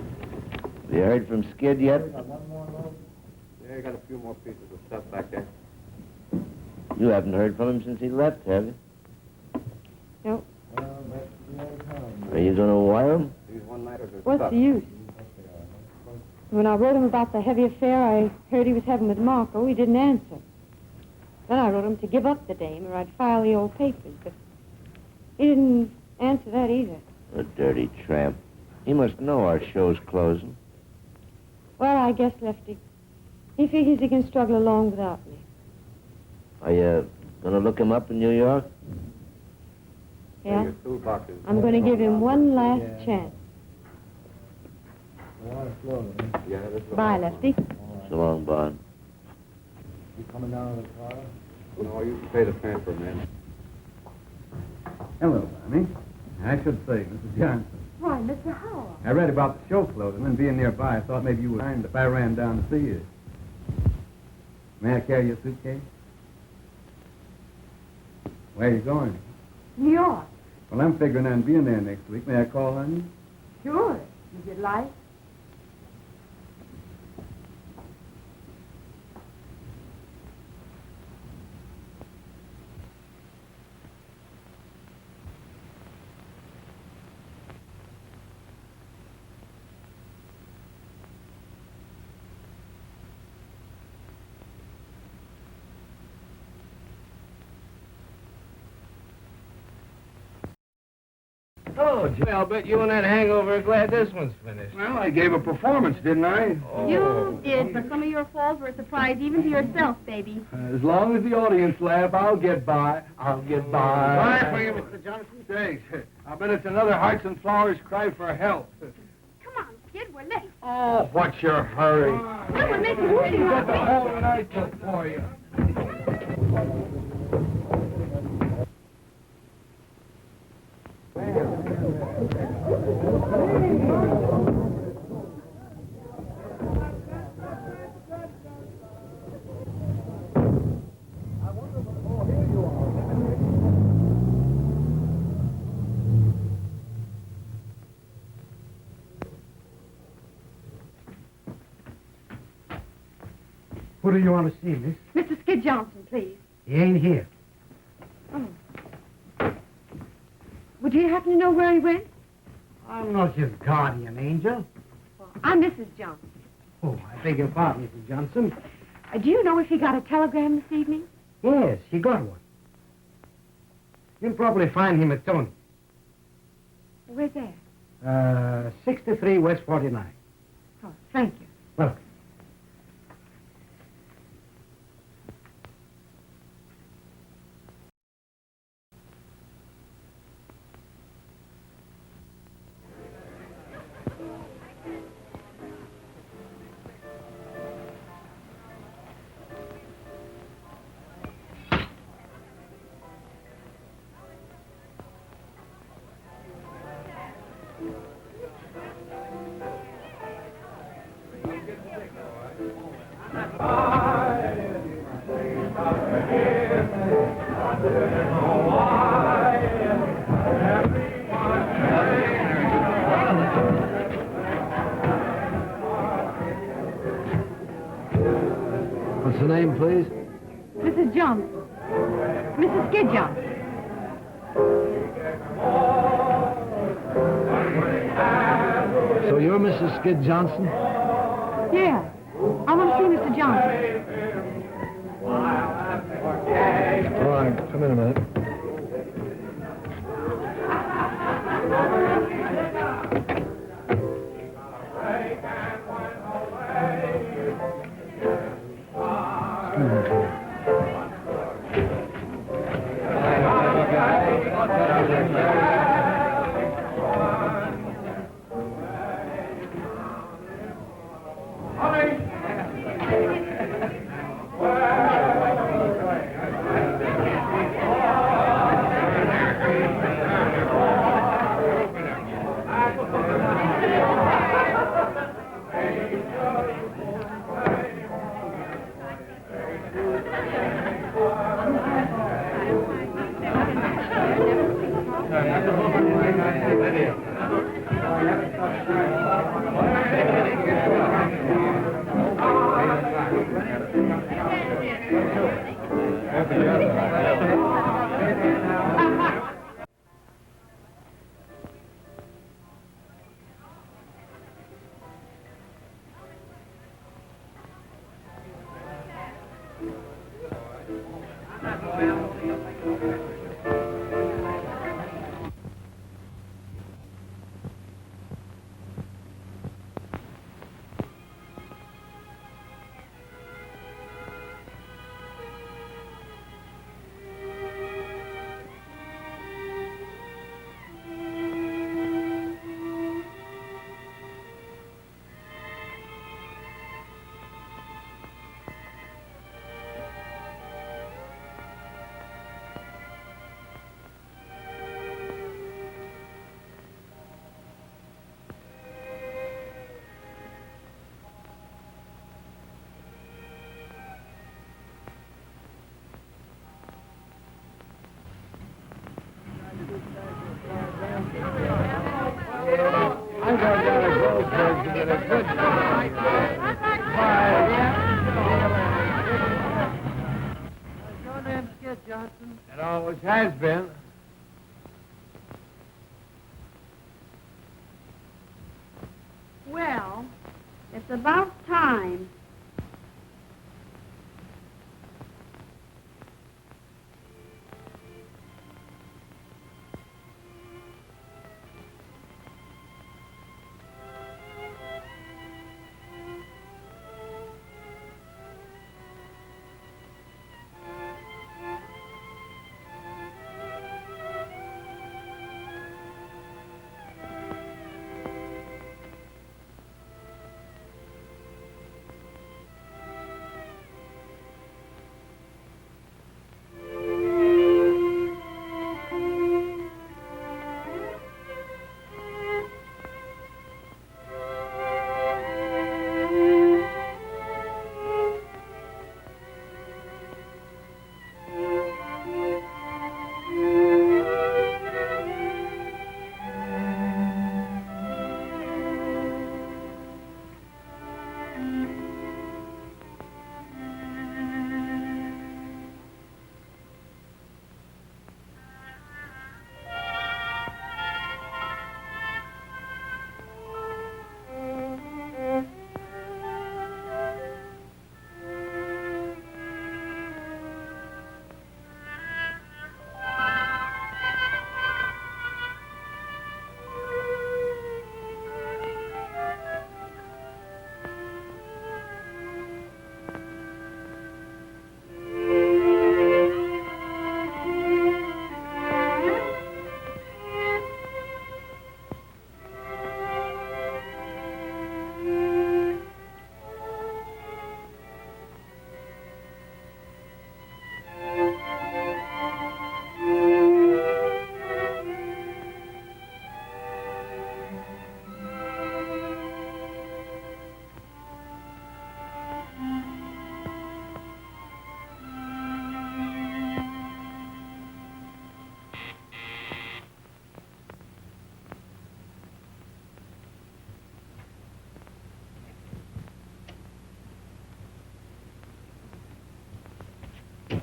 D: You heard from Skid yet?
B: Yeah, you got a few more pieces of stuff back there.
D: You haven't heard from him since he left, have you?
C: Nope.
D: Are you going to wire him?
B: These one-nighters are
C: What's
B: stuff.
C: the use? When I wrote him about the heavy affair I heard he was having with Marco, he didn't answer. Then I wrote him to give up the dame or I'd file the old papers, but he didn't answer that either.
D: A dirty tramp. He must know our show's closing.
C: Well, I guess, Lefty, he figures he can struggle along without me.
D: Are you going to look him up in New York?
C: Yeah?
B: Your toolbox is...
C: I'm going to give him one last chance.
B: Yeah, this is...
C: Bye, Lefty.
D: So long, Bond.
E: You coming down to the car?
B: No, you can pay the transfer, man.
F: Hello, Bonnie. I should say, Mrs. Johnson.
C: Why, Mr. Howell?
F: I read about the show closing, and being nearby, I thought maybe you would mind if I ran down to see you. May I carry your suitcase? Where are you going?
C: New York.
F: Well, I'm figuring on being there next week. May I call on you?
C: Sure, if you'd like.
D: Oh, Jay, I'll bet you and that hangover are glad this one's finished.
K: Well, I gave a performance, didn't I?
G: You did, but some of your falls were a surprise even to yourself, baby.
K: As long as the audience laugh, I'll get by. I'll get by.
B: Bye for you, Mr. Johnson.
K: Thanks. I bet it's another Hearts and Flowers cry for help.
G: Come on, Skid, we're late.
K: Oh, what's your hurry?
G: No, we're making whooping
K: Got the
G: up.
K: whole night took for you.
F: Who do you want to see, miss?
C: Mr. Skid Johnson, please.
F: He ain't here.
C: Oh. Would you happen to know where he went?
F: I'm not his guardian angel.
C: I'm Mrs. Johnson.
F: Oh, I beg your pardon, Mrs. Johnson.
C: Do you know if he got a telegram this evening?
F: Yes, he got one. You'll probably find him at Tony's.
C: Where's that?
F: 63 West 49.
C: Oh, thank you.
F: Welcome.
E: What's the name, please?
C: Mrs. Johnson. Mrs. Skid Johnson.
E: So you're Mrs. Skid Johnson?
C: Yeah. I want to see Mr. Johnson.
E: All right, come in a minute.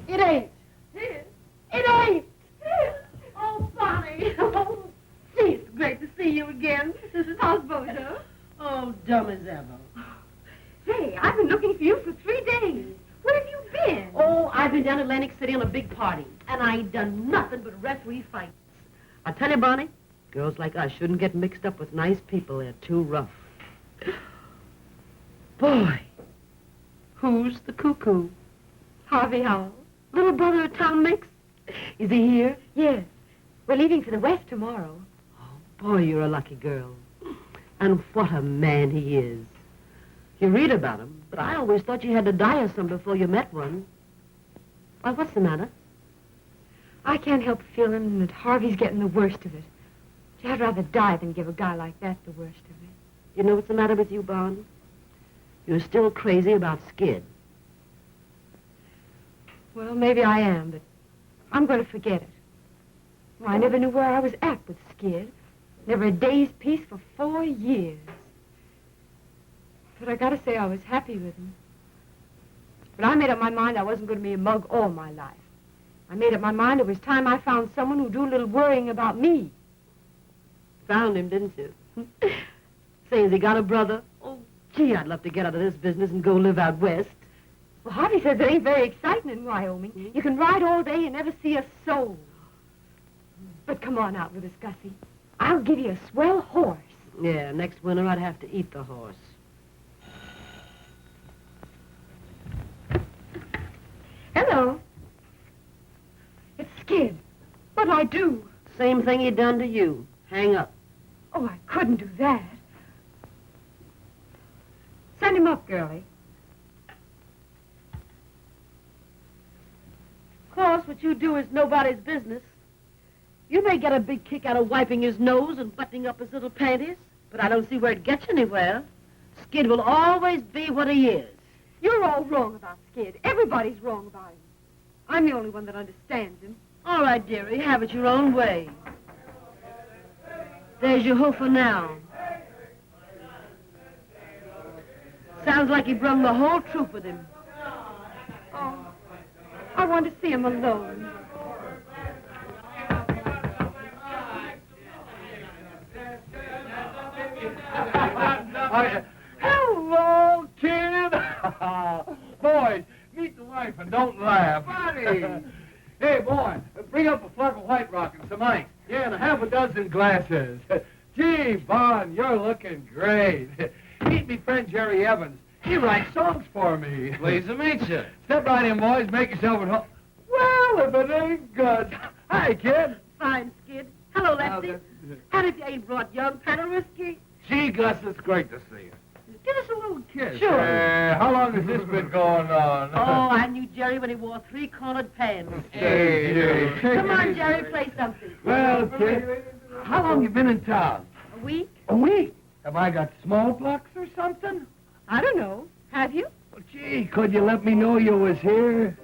H: It ain't. It ain't. Oh, Bonnie. Oh, gee, it's great to see you again.
C: How's Bozo?
H: Oh, dumb as ever.
C: Say, I've been looking for you for 3 days. Where have you been?
H: Oh, I've been down Atlantic City on a big party, and I ain't done nothing but referee fights. I tell you, Bonnie, girls like us shouldn't get mixed up with nice people. They're too rough. Boy, who's the cuckoo?
C: Harvey Howell.
H: Little brother of Tom Mix? Is he here?
C: Yes. We're leaving for the West tomorrow.
H: Boy, you're a lucky girl. And what a man he is. You read about him, but I always thought you had to die of some before you met one. Why, what's the matter?
C: I can't help feeling that Harvey's getting the worst of it. I'd rather die than give a guy like that the worst of it.
H: You know what's the matter with you, Bon? You're still crazy about Skid.
C: Well, maybe I am, but I'm going to forget it. Well, I never knew where I was at with Skid. Never a day's peace for 4 years. But I gotta say I was happy with him. But I made up my mind I wasn't going to be a mug all my life. I made up my mind it was time I found someone who'd do a little worrying about me.
H: Found him, didn't you? Say, has he got a brother? Oh, gee, I'd love to get out of this business and go live out west.
C: Well, Harvey says it ain't very exciting in Wyoming. You can ride all day and never see a soul. But come on out with us, Gussie. I'll give you a swell horse.
H: Yeah, next winter I'd have to eat the horse.
C: Hello. It's Skid. What'll I do?
H: Same thing he done to you. Hang up.
C: Oh, I couldn't do that. Send him up, girlie.
H: Of course, what you do is nobody's business. You may get a big kick out of wiping his nose and buttoning up his little panties, but I don't see where it gets you anywhere. Skid will always be what he is.
C: You're all wrong about Skid. Everybody's wrong about him. I'm the only one that understands him.
H: All right, dearie, have it your own way. There's your hoofer now. Sounds like he brung the whole troop with him.
C: Oh, I want to see him alone.
K: Hello, kid. Boys, meet the wife and don't laugh.
F: Buddy! Hey, boy, bring up a flask of White Rock and some ice. Yeah, and a half a dozen glasses. Gee, Bon, you're looking great. Meet me friend Jerry Evans. He writes songs for me.
K: Pleased to meet you.
F: Step right in, boys. Make yourself at home. Well, if it ain't good. Hi, kid.
H: Fine, Skid. Hello, Lefty. And if you ain't brought young Panel Whiskey.
F: Gee, Gus, it's great to see you. Give us a little kiss.
H: Sure.
F: How long has this been going on?
H: Oh, I knew Jerry when he wore 3-cornered pants.
F: Hey.
H: Come on, Jerry, play something.
F: Well, kid, how long you been in town?
H: A week?
F: A week. Have I got smallpox or something?
C: I don't know. Have you?
F: Well, gee, could you let me know you was here?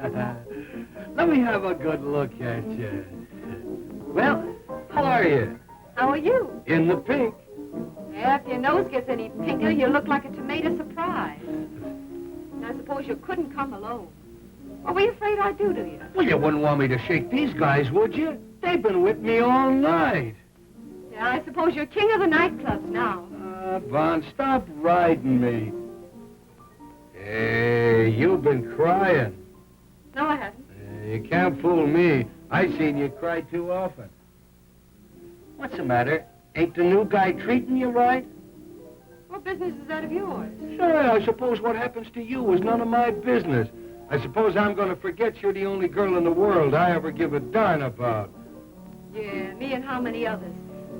F: Let me have a good look at you. Well, how are you?
C: How are you?
F: In the pink.
C: Yeah, if your nose gets any pinker, you look like a tomato surprise. And I suppose you couldn't come alone. What were you afraid I'd do to you?
F: Well, you wouldn't want me to shake these guys, would you? They've been with me all night.
C: Yeah, I suppose you're king of the nightclubs now.
F: Von, stop riding me. Hey, you've been crying.
C: No, I haven't.
F: You can't fool me. I seen you cry too often. What's the matter? Ain't the new guy treating you right?
C: What business is that of yours?
F: Sure, I suppose what happens to you is none of my business. I suppose I'm going to forget you're the only girl in the world I ever give a darn about.
C: Yeah, me and how many others.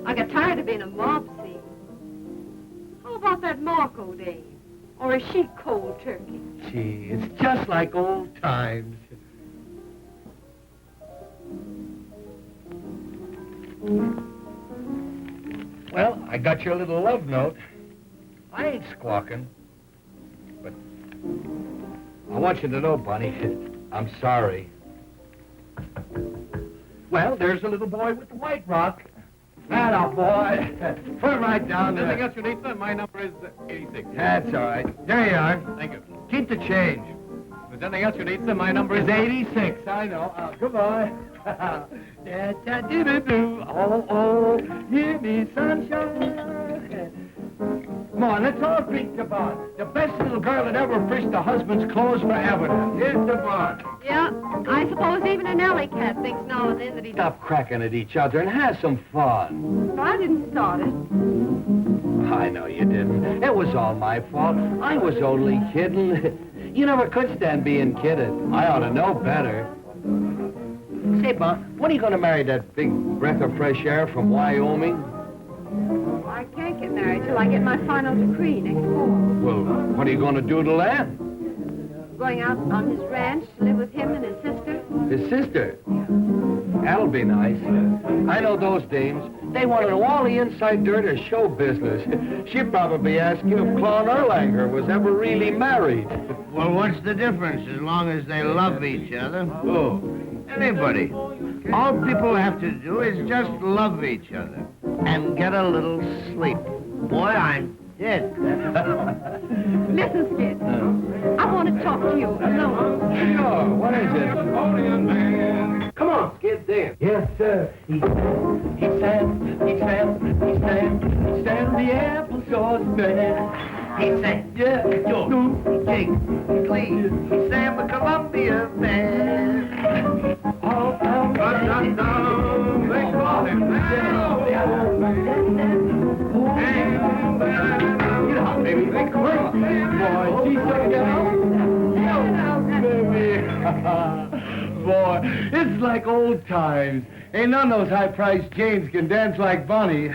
C: I got tired of being a mob scene. How about that Marco dame? Or is she cold turkey?
F: Gee, it's just like old times. Well, I got your little love note. I ain't squawking. But I want you to know, Bunny, I'm sorry. Well, there's the little boy with the white rock. Atta boy. Put it right down there.
B: Anything else you need, sir? My number is 86.
F: That's all right. There you are.
B: Thank you.
F: Keep the change. If there's anything else you need, then my number is 86. I know. Goodbye. Da-da-doo-doo-doo. Oh, give me sunshine. Come on, let's all drink to Bond. The best little girl that ever fished a husband's clothes forever. Here's to Bond.
C: Yeah, I suppose even an alley cat thinks now and then that he...
D: Stop cracking at each other and have some fun.
C: I didn't start it.
D: I know you didn't. It was all my fault. I was only kidding. You never could stand being kidded. I ought to know better. Say, Bond, when are you going to marry that big breath of fresh air from Wyoming?
C: I can't get married till I get my final decree next fall.
D: Well, what are you going to do till then?
C: Going out on his ranch to live with him and his sister.
D: His sister? That'll be nice. I know those dames. They want to know all the inside dirt of show business. She'd probably ask you if Claude Erlanger was ever really married.
E: Well, what's the difference as long as they love each other?
D: Who?
E: Anybody. All people have to do is just love each other and get a little sleep. Boy, I'm dead.
C: Listen, Skid. I want to talk to you alone.
D: Sure. What is it? Come on, Skid, there.
F: Yes, sir. He sang the applesauce man.
E: He sang, yeah, George, King, Glee. He sang the Columbia Band.
F: Oh,
E: They call him now.
F: baby, they call boy, she's so boy, it's like old times. Ain't none of those high-priced Janes can dance like Bonnie.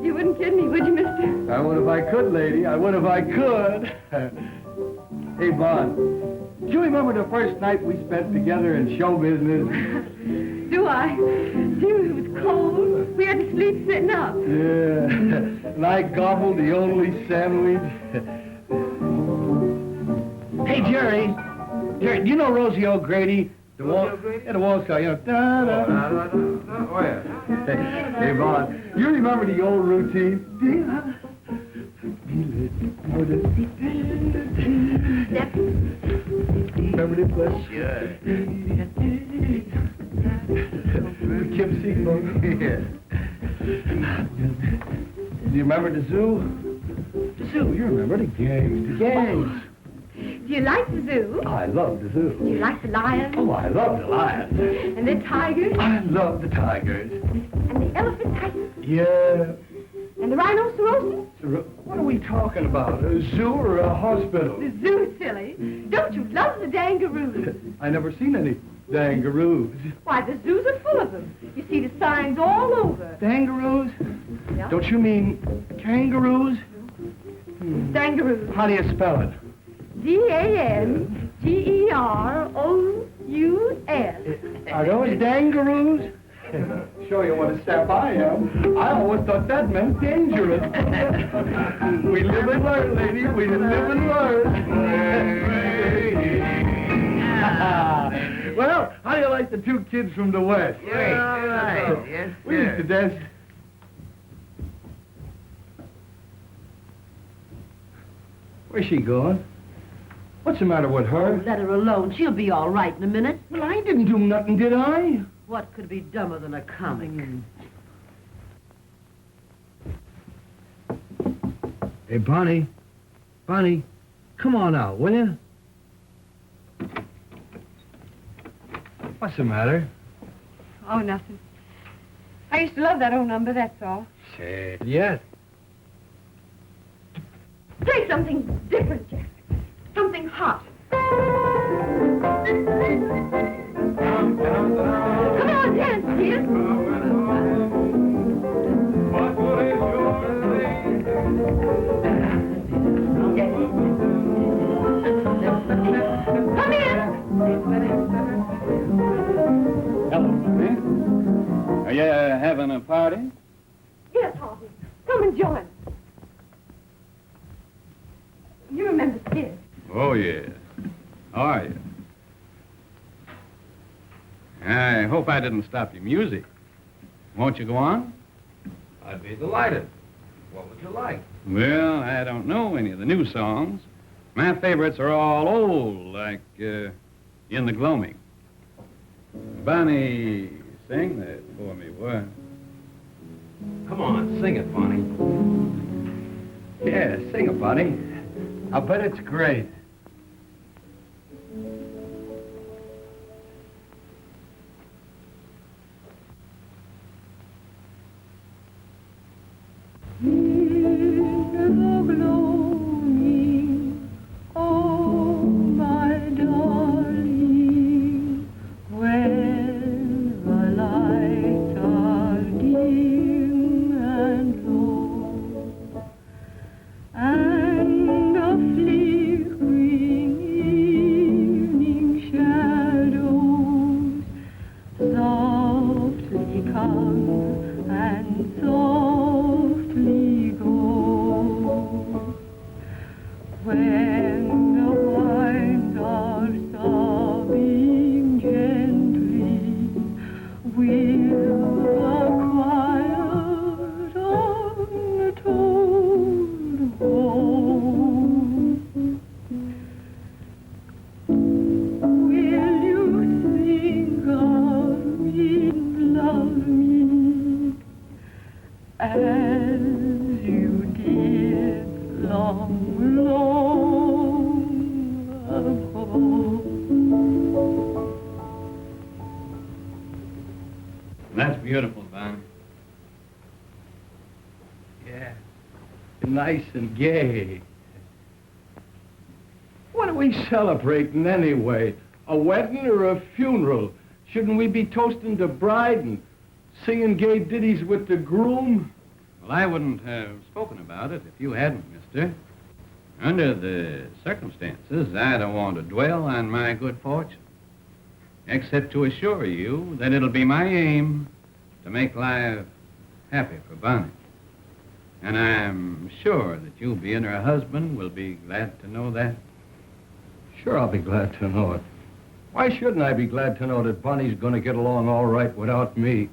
C: You wouldn't kid me, would you, mister?
F: I would if I could, lady. I would if I could. Hey, Bon, do you remember the first night we spent together in show business?
C: Do I? Gee, it was cold. We had to sleep sitting up.
F: Yeah, and I gobbled the only sandwich. Hey, Jerry, do you know Rosie O'Grady? The Waltz guy, you know.
K: Oh, yeah.
F: Hey, Bon, you remember the old routine? Remember this one?
E: Sure.
F: Kim Seafoam. Yeah. Do you remember the zoo? The zoo, you remember the gangs. The gangs.
C: Do you like the zoo?
F: I love the zoo.
C: Do you like the lions?
F: Oh, I love the lions.
C: And the tigers?
F: I love the tigers.
C: And the elephant tigers?
F: Yeah.
C: And the rhinoceroses?
F: What are we talking about? A zoo or a hospital?
C: The zoo, silly. Don't you love the dangaroos?
F: I never seen any dangaroos.
C: Why, the zoos are full of them. You see the signs all over.
F: Dangaroos?
C: Yeah.
F: Don't you mean kangaroos?
C: Dangaroos.
F: How do you spell it?
C: D-A-N-G-E-R-O-U-S.
F: Are those dangaroos? Show you what a sap I am. I always thought that meant dangerous. We live and learn, lady. We live and learn. Well, how do you like the two kids from the West?
E: Great. All right. Yes,
F: We used to dance. Where's she going? What's the matter with her?
H: Oh, let her alone. She'll be all right in a minute.
F: Well, I didn't do nothing, did I?
H: What could be dumber than a comic?
D: Hey, Bonnie. Bonnie, come on out, will you? What's the matter?
C: Oh, nothing. I used to love that old number, that's all.
D: Say it yet.
C: Play something different, Jack. Something hot. Come on, dance, dear. Come in.
L: Hello, Bobby. Are you having a party?
C: Yes, Harvey. Come and join us. You remember Skid?
L: Oh, yeah. How are you? I hope I didn't stop your music. Won't you go on?
K: I'd be delighted. What would you like?
L: Well, I don't know any of the new songs. My favorites are all old, like
J: in the gloaming. Bonnie, sing that for me, what?
K: Come on, sing it, Bonnie.
E: Yeah, sing it, Bonnie. I bet it's great.
J: That's beautiful, Bonnie.
E: Yeah. Nice and gay. What are we celebrating anyway? A wedding or a funeral? Shouldn't we be toasting the bride and singing gay ditties with the groom?
J: Well, I wouldn't have spoken about it if you hadn't, mister. Under the circumstances, I don't want to dwell on my good fortune, except to assure you that it'll be my aim to make life happy for Bonnie. And I'm sure that you, being her husband, will be glad to know that.
E: Sure, I'll be glad to know it. Why shouldn't I be glad to know that Bonnie's going to get along all right without me?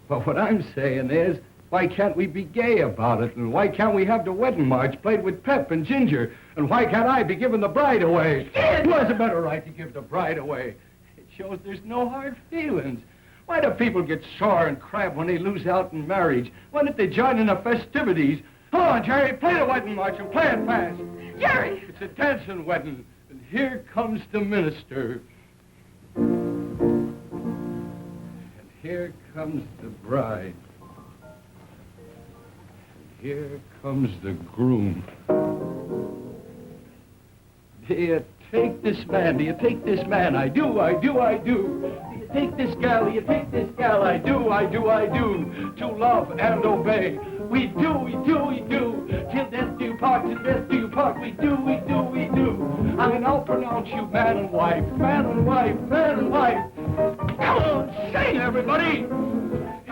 E: But what I'm saying is, why can't we be gay about it? And why can't we have the wedding march played with pep and ginger? And why can't I be giving the bride away? Who has a better right to give the bride away? It shows there's no hard feelings. Why do people get sore and crab when they lose out in marriage? Why don't they join in the festivities? Come on, Jerry, play the wedding march and play it fast.
C: Jerry!
E: It's a dancing wedding, and here comes the minister. And here comes the bride. And here comes the groom. Do you take this man? Do you take this man? I do, I do, I do. Do you take this gal? Do you take this gal? I do, I do, I do. To love and obey. We do, we do, we do. Till death do you part, till death do you part. We do, we do, we do. I mean, I'll pronounce you man and wife, man and wife, man and wife. Come on, sing, everybody.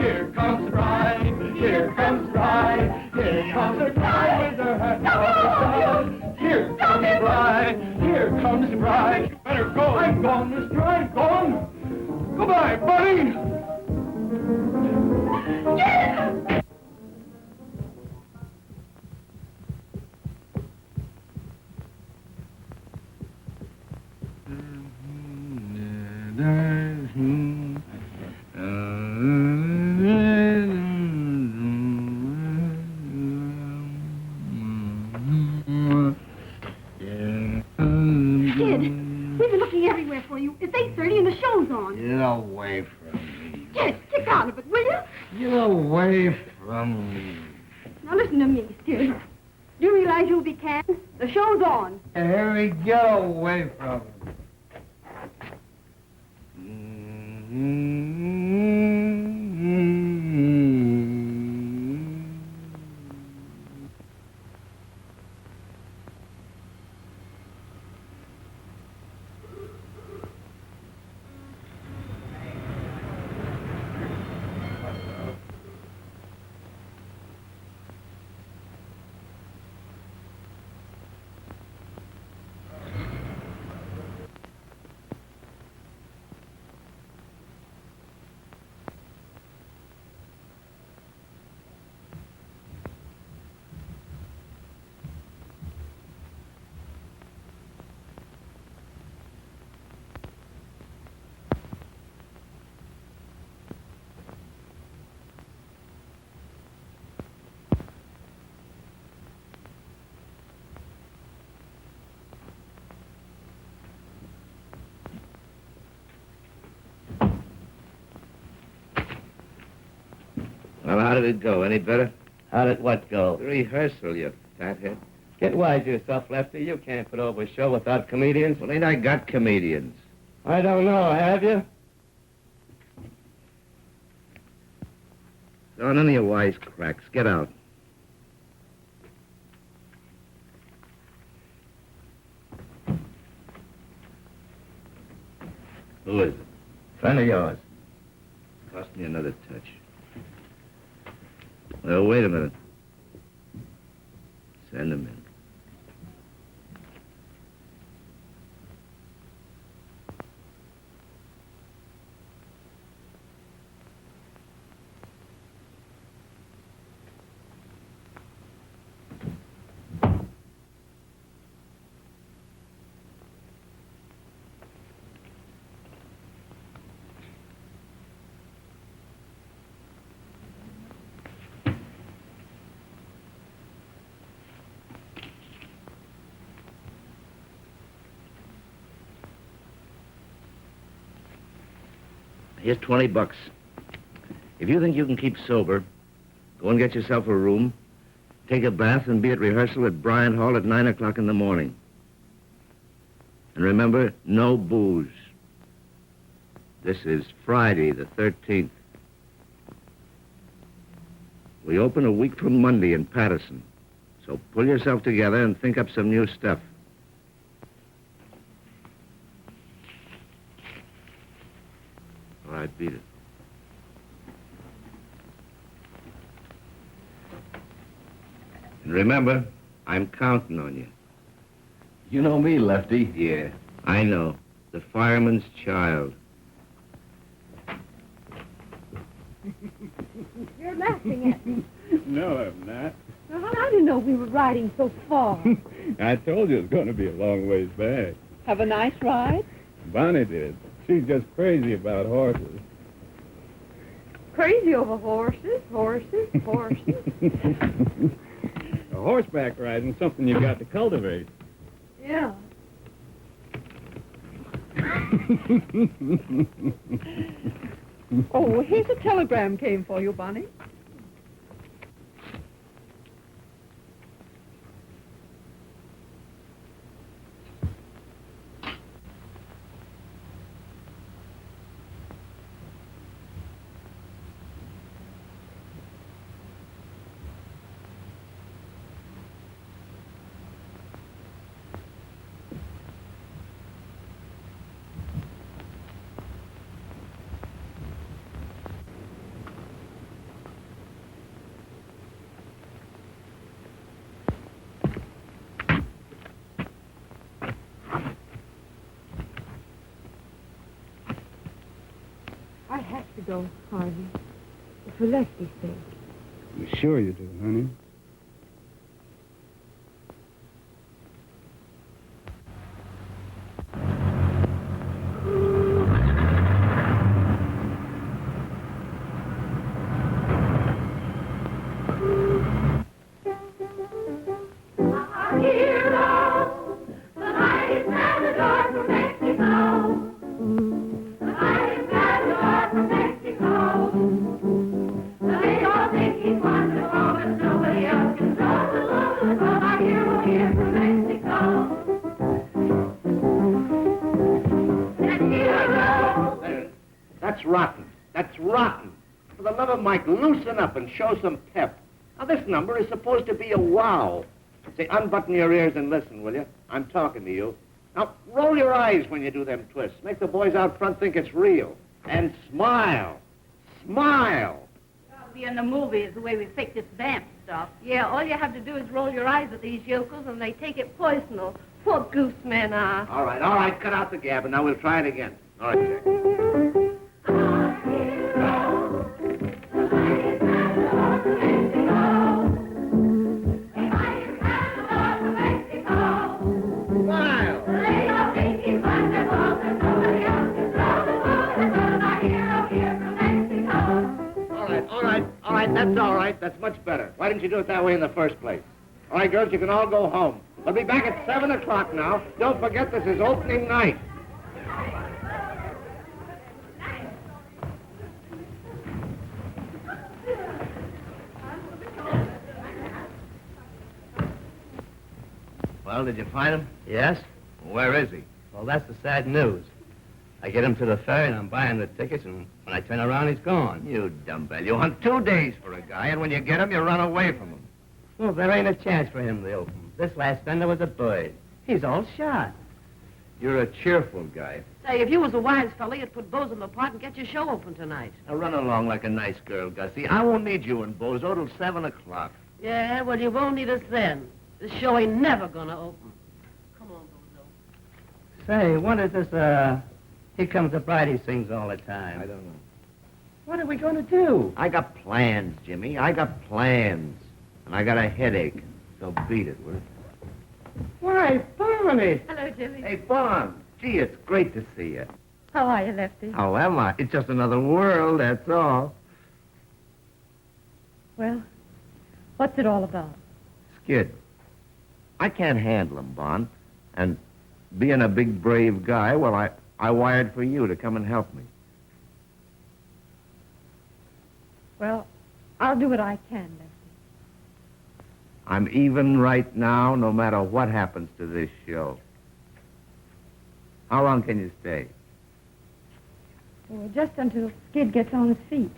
E: Here comes the bride, here comes the bride, here comes the bride with her hat on. Here comes the bride, here comes the bride. You better go. I'm gone, mister, I'm gone. Goodbye, buddy. Yeah!
M: Get away from me.
G: Get out of it, will you?
M: Get away from me.
G: Now listen to me, Skid. Do you realize you'll be canned? The show's on.
M: Harry, get away from me.
D: Well, how did it go? Any better?
N: How did what go?
D: The rehearsal, you fathead.
N: Get wise yourself, Lefty. You can't put over a show without comedians.
D: Well, ain't I got comedians?
N: I don't know, have you?
D: So none of your wisecracks. Get out.
N: Who is it? Friend of yours.
D: Cost me another touch. Well, wait a minute. Send him in. Here's $20. If you think you can keep sober, go and get yourself a room, take a bath, and be at rehearsal at Bryant Hall at 9 o'clock in the morning. And remember, no booze. This is Friday, the 13th. We open a week from Monday in Patterson. So pull yourself together and think up some new stuff. All right, beat it. And remember, I'm counting on you.
K: You know me, Lefty.
D: Yeah, I know. The fireman's child.
C: You're laughing at me.
J: No, I'm not.
C: Well, I didn't know we were riding so far.
J: I told you it's going to be a long ways back.
C: Have a nice ride?
J: Bonnie did. She's just crazy about horses.
C: Crazy over horses.
J: A horseback riding's something you got to cultivate.
C: Yeah. Oh, here's a telegram came for you, Bonnie. I have to go, Harvey. For Leslie's sake.
J: You sure you do, honey?
D: That's rotten. That's rotten. For the love of Mike, loosen up and show some pep. Now, this number is supposed to be a wow. Say, unbutton your ears and listen, will you? I'm talking to you. Now, roll your eyes when you do them twists. Make the boys out front think it's real. And smile. Smile.
H: Be in the movies the way we fake this vamp stuff. Yeah, all you have to do is roll your eyes at these yokels and they take it personal. Poor goose men are.
D: All right, cut out the gab, and now we'll try it again. All right, Jack. All right, that's all right. That's much better. Why didn't you do it that way in the first place? All right, girls, you can all go home. We'll be back at 7 o'clock now. Don't forget this is opening night.
N: Well, did you find him?
D: Yes?
N: Where is he? Well, that's the sad news. I get him to the ferry, and I'm buying the tickets, and when I turn around, he's gone.
D: You dumbbell. You hunt 2 days for a guy, and when you get him, you run away from him.
N: Well, there ain't a chance for him to open. This last fender was a bird. He's all shot.
D: You're a cheerful guy.
H: Say, if you was a wise fella, you'd put Bozo in the pot and get your show open tonight.
D: Now run along like a nice girl, Gussie. I won't need you and Bozo till 7 o'clock.
H: Yeah, well, you won't need us then. This show ain't never gonna open. Come on, Bozo.
N: Say, what is this, Here Comes the Bride he sings all the time?
D: I don't know.
N: What are we going to do?
D: I got plans, Jimmy. I got plans. And I got a headache. So beat it, will you?
N: Why, Barney!
C: Hello, Jimmy.
D: Hey, Bon. Gee, it's great to see you.
C: How are you, Lefty?
D: How am I? It's just another world, that's all.
C: Well, what's it all about?
D: Skid. I can't handle him, Bon. And being a big, brave guy, well, I wired for you to come and help me.
C: Well, I'll do what I can, Lefty.
D: I'm even right now, no matter what happens to this show. How long can you stay?
C: Well, just until Skid gets on his feet.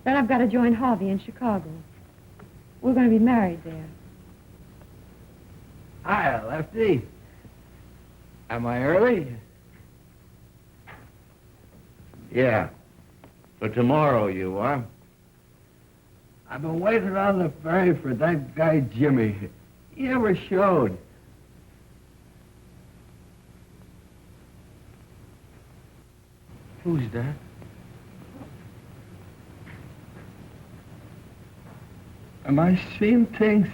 C: Then I've got to join Harvey in Chicago. We're going to be married there.
K: Hi, Lefty. Am I early?
D: Yeah. For tomorrow, you are.
K: I've been waiting on the ferry for that guy Jimmy. He never showed. Who's that? Am I seeing things?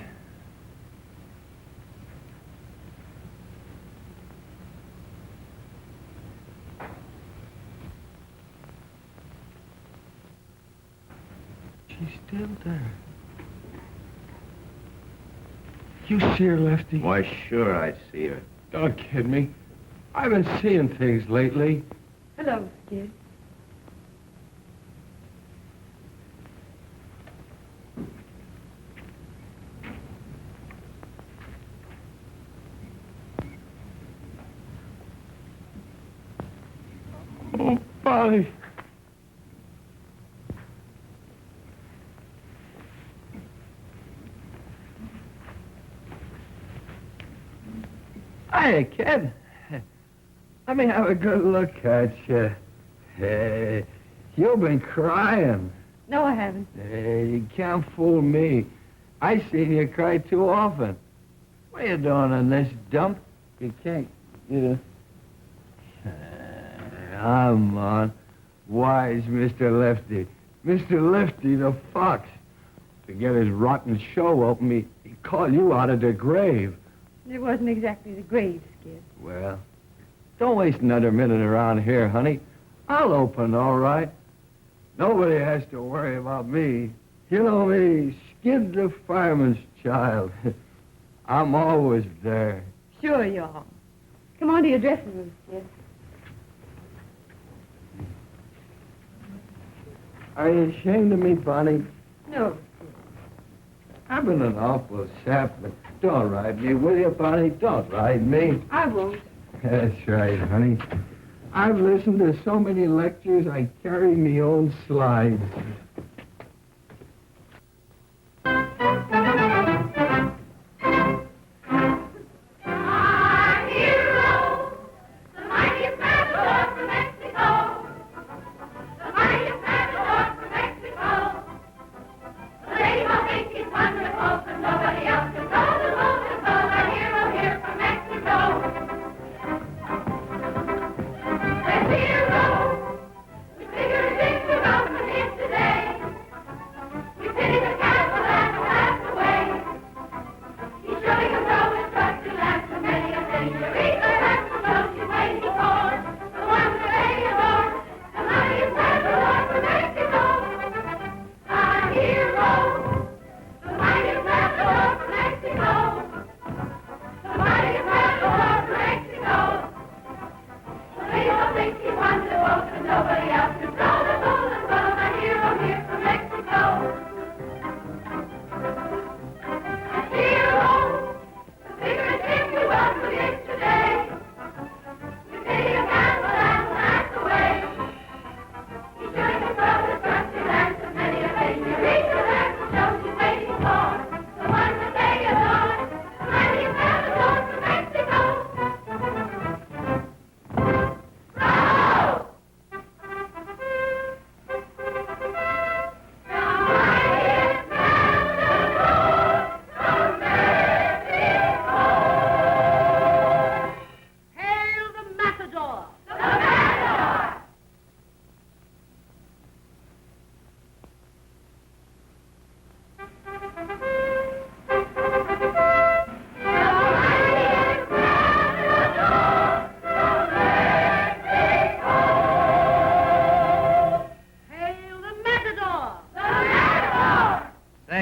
K: She's still there. You see her, Lefty?
D: Why, sure I see her.
K: Don't kid me. I've been seeing things lately.
C: Hello, Skid.
K: Oh, Polly. Hiya, kid. Let me have a good look at you. Hey, you've been crying.
C: No, I haven't.
K: Hey, you can't fool me. I seen you cry too often. What are you doing in this dump? You can't, Come on. Wise Mr. Lefty. Mr. Lefty the Fox. To get his rotten show open, he'd call you out of the grave.
C: It wasn't exactly the grave, Skid.
K: Well, don't waste another minute around here, honey. I'll open, all right. Nobody has to worry about me. You know me, Skid the fireman's child. I'm always there.
C: Sure you are. Come on to your dressing room, Skid.
K: Are you ashamed of me, Bonnie?
C: No.
K: I've been an awful sap, but don't ride me, will you, Bonnie? Don't ride me.
C: I won't.
K: That's right, honey. I've listened to so many lectures, I carry me own slides.
M: Today.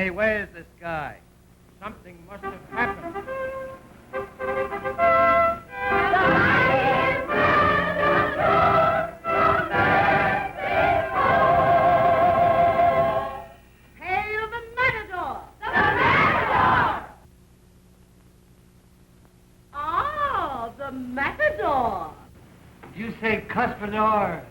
F: Hey, where's this guy? Something must have happened.
H: Hail the Matador! The Matador! Oh, the Matador!
F: You say Cuspador.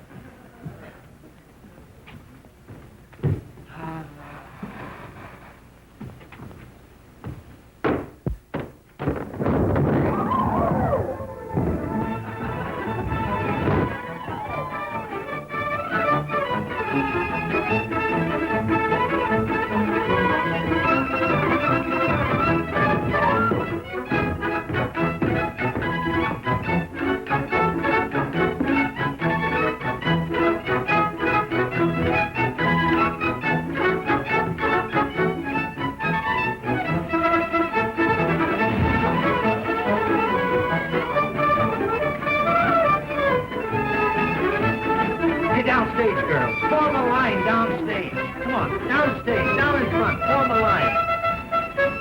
D: Downstage, girls. Form a line downstage. Come on, downstage, down in front. Form a line.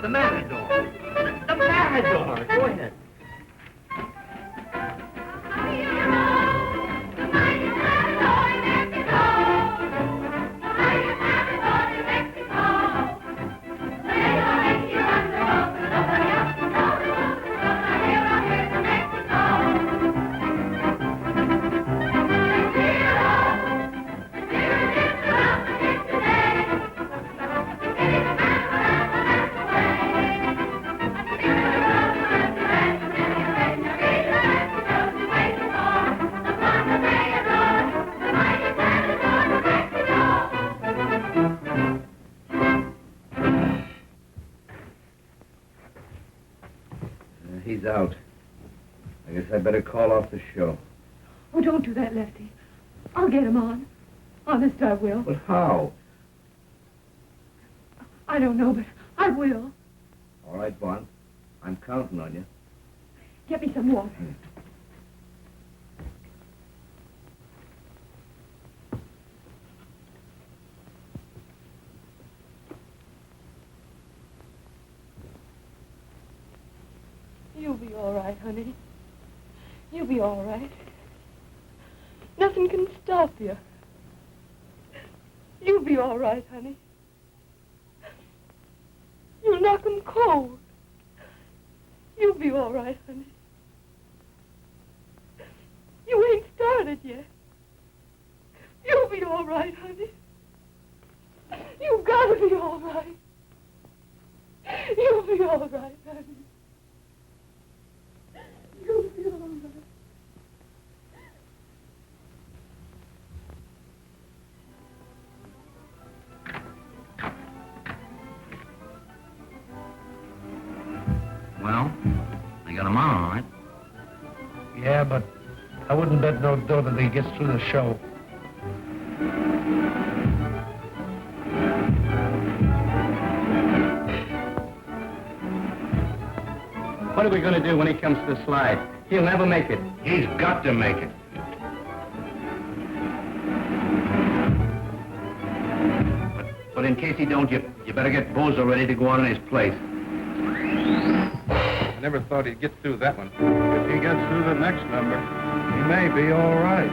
D: The Matador. The Matador. Go ahead. He's out. I guess I better call off the show.
C: Oh, don't do that, Lefty. I'll get him on. Honest, I will.
D: But how?
C: I don't know, but I will.
D: All right, Vaughn. I'm counting on you.
C: Get me some water. You'll be all right, honey. You'll be all right. Nothing can stop you. You'll be all right, honey. You'll knock 'em cold. You'll be all right, honey. You ain't started yet. You'll be all right, honey. You've got to be all right. You'll be all right, honey. You'll be all right.
N: Well, they got him on, all right?
K: Yeah, but I wouldn't bet no dough that he gets through the show.
J: What are we going to do when he comes to the slide? He'll never make it.
D: He's got to make it. But in case he don't, you better get Bozo ready to go on in his place.
B: I never thought he'd get through that one. If he gets through the next number, he may be all right.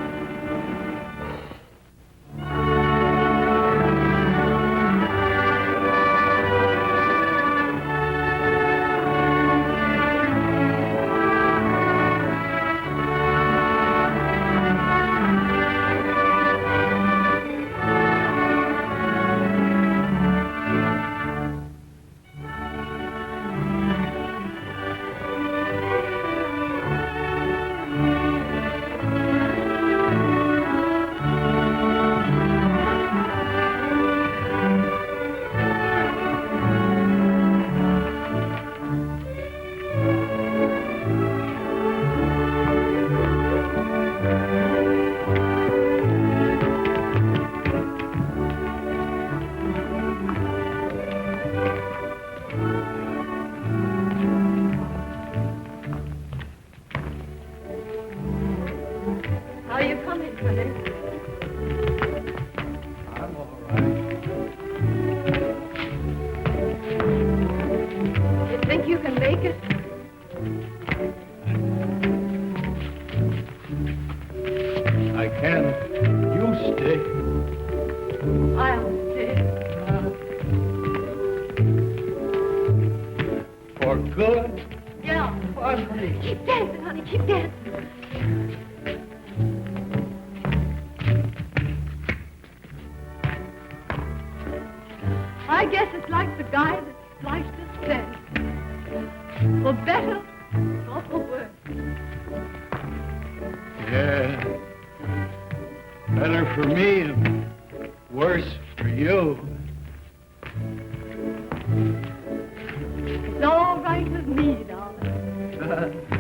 K: for good.
C: Yeah.
K: Fun, honey.
C: Keep dancing, honey. Keep dancing. I guess it's like the guy that sliced us said. For better or for worse.
K: Yeah. Better for me and worse for you.
C: It's all right with me, darling.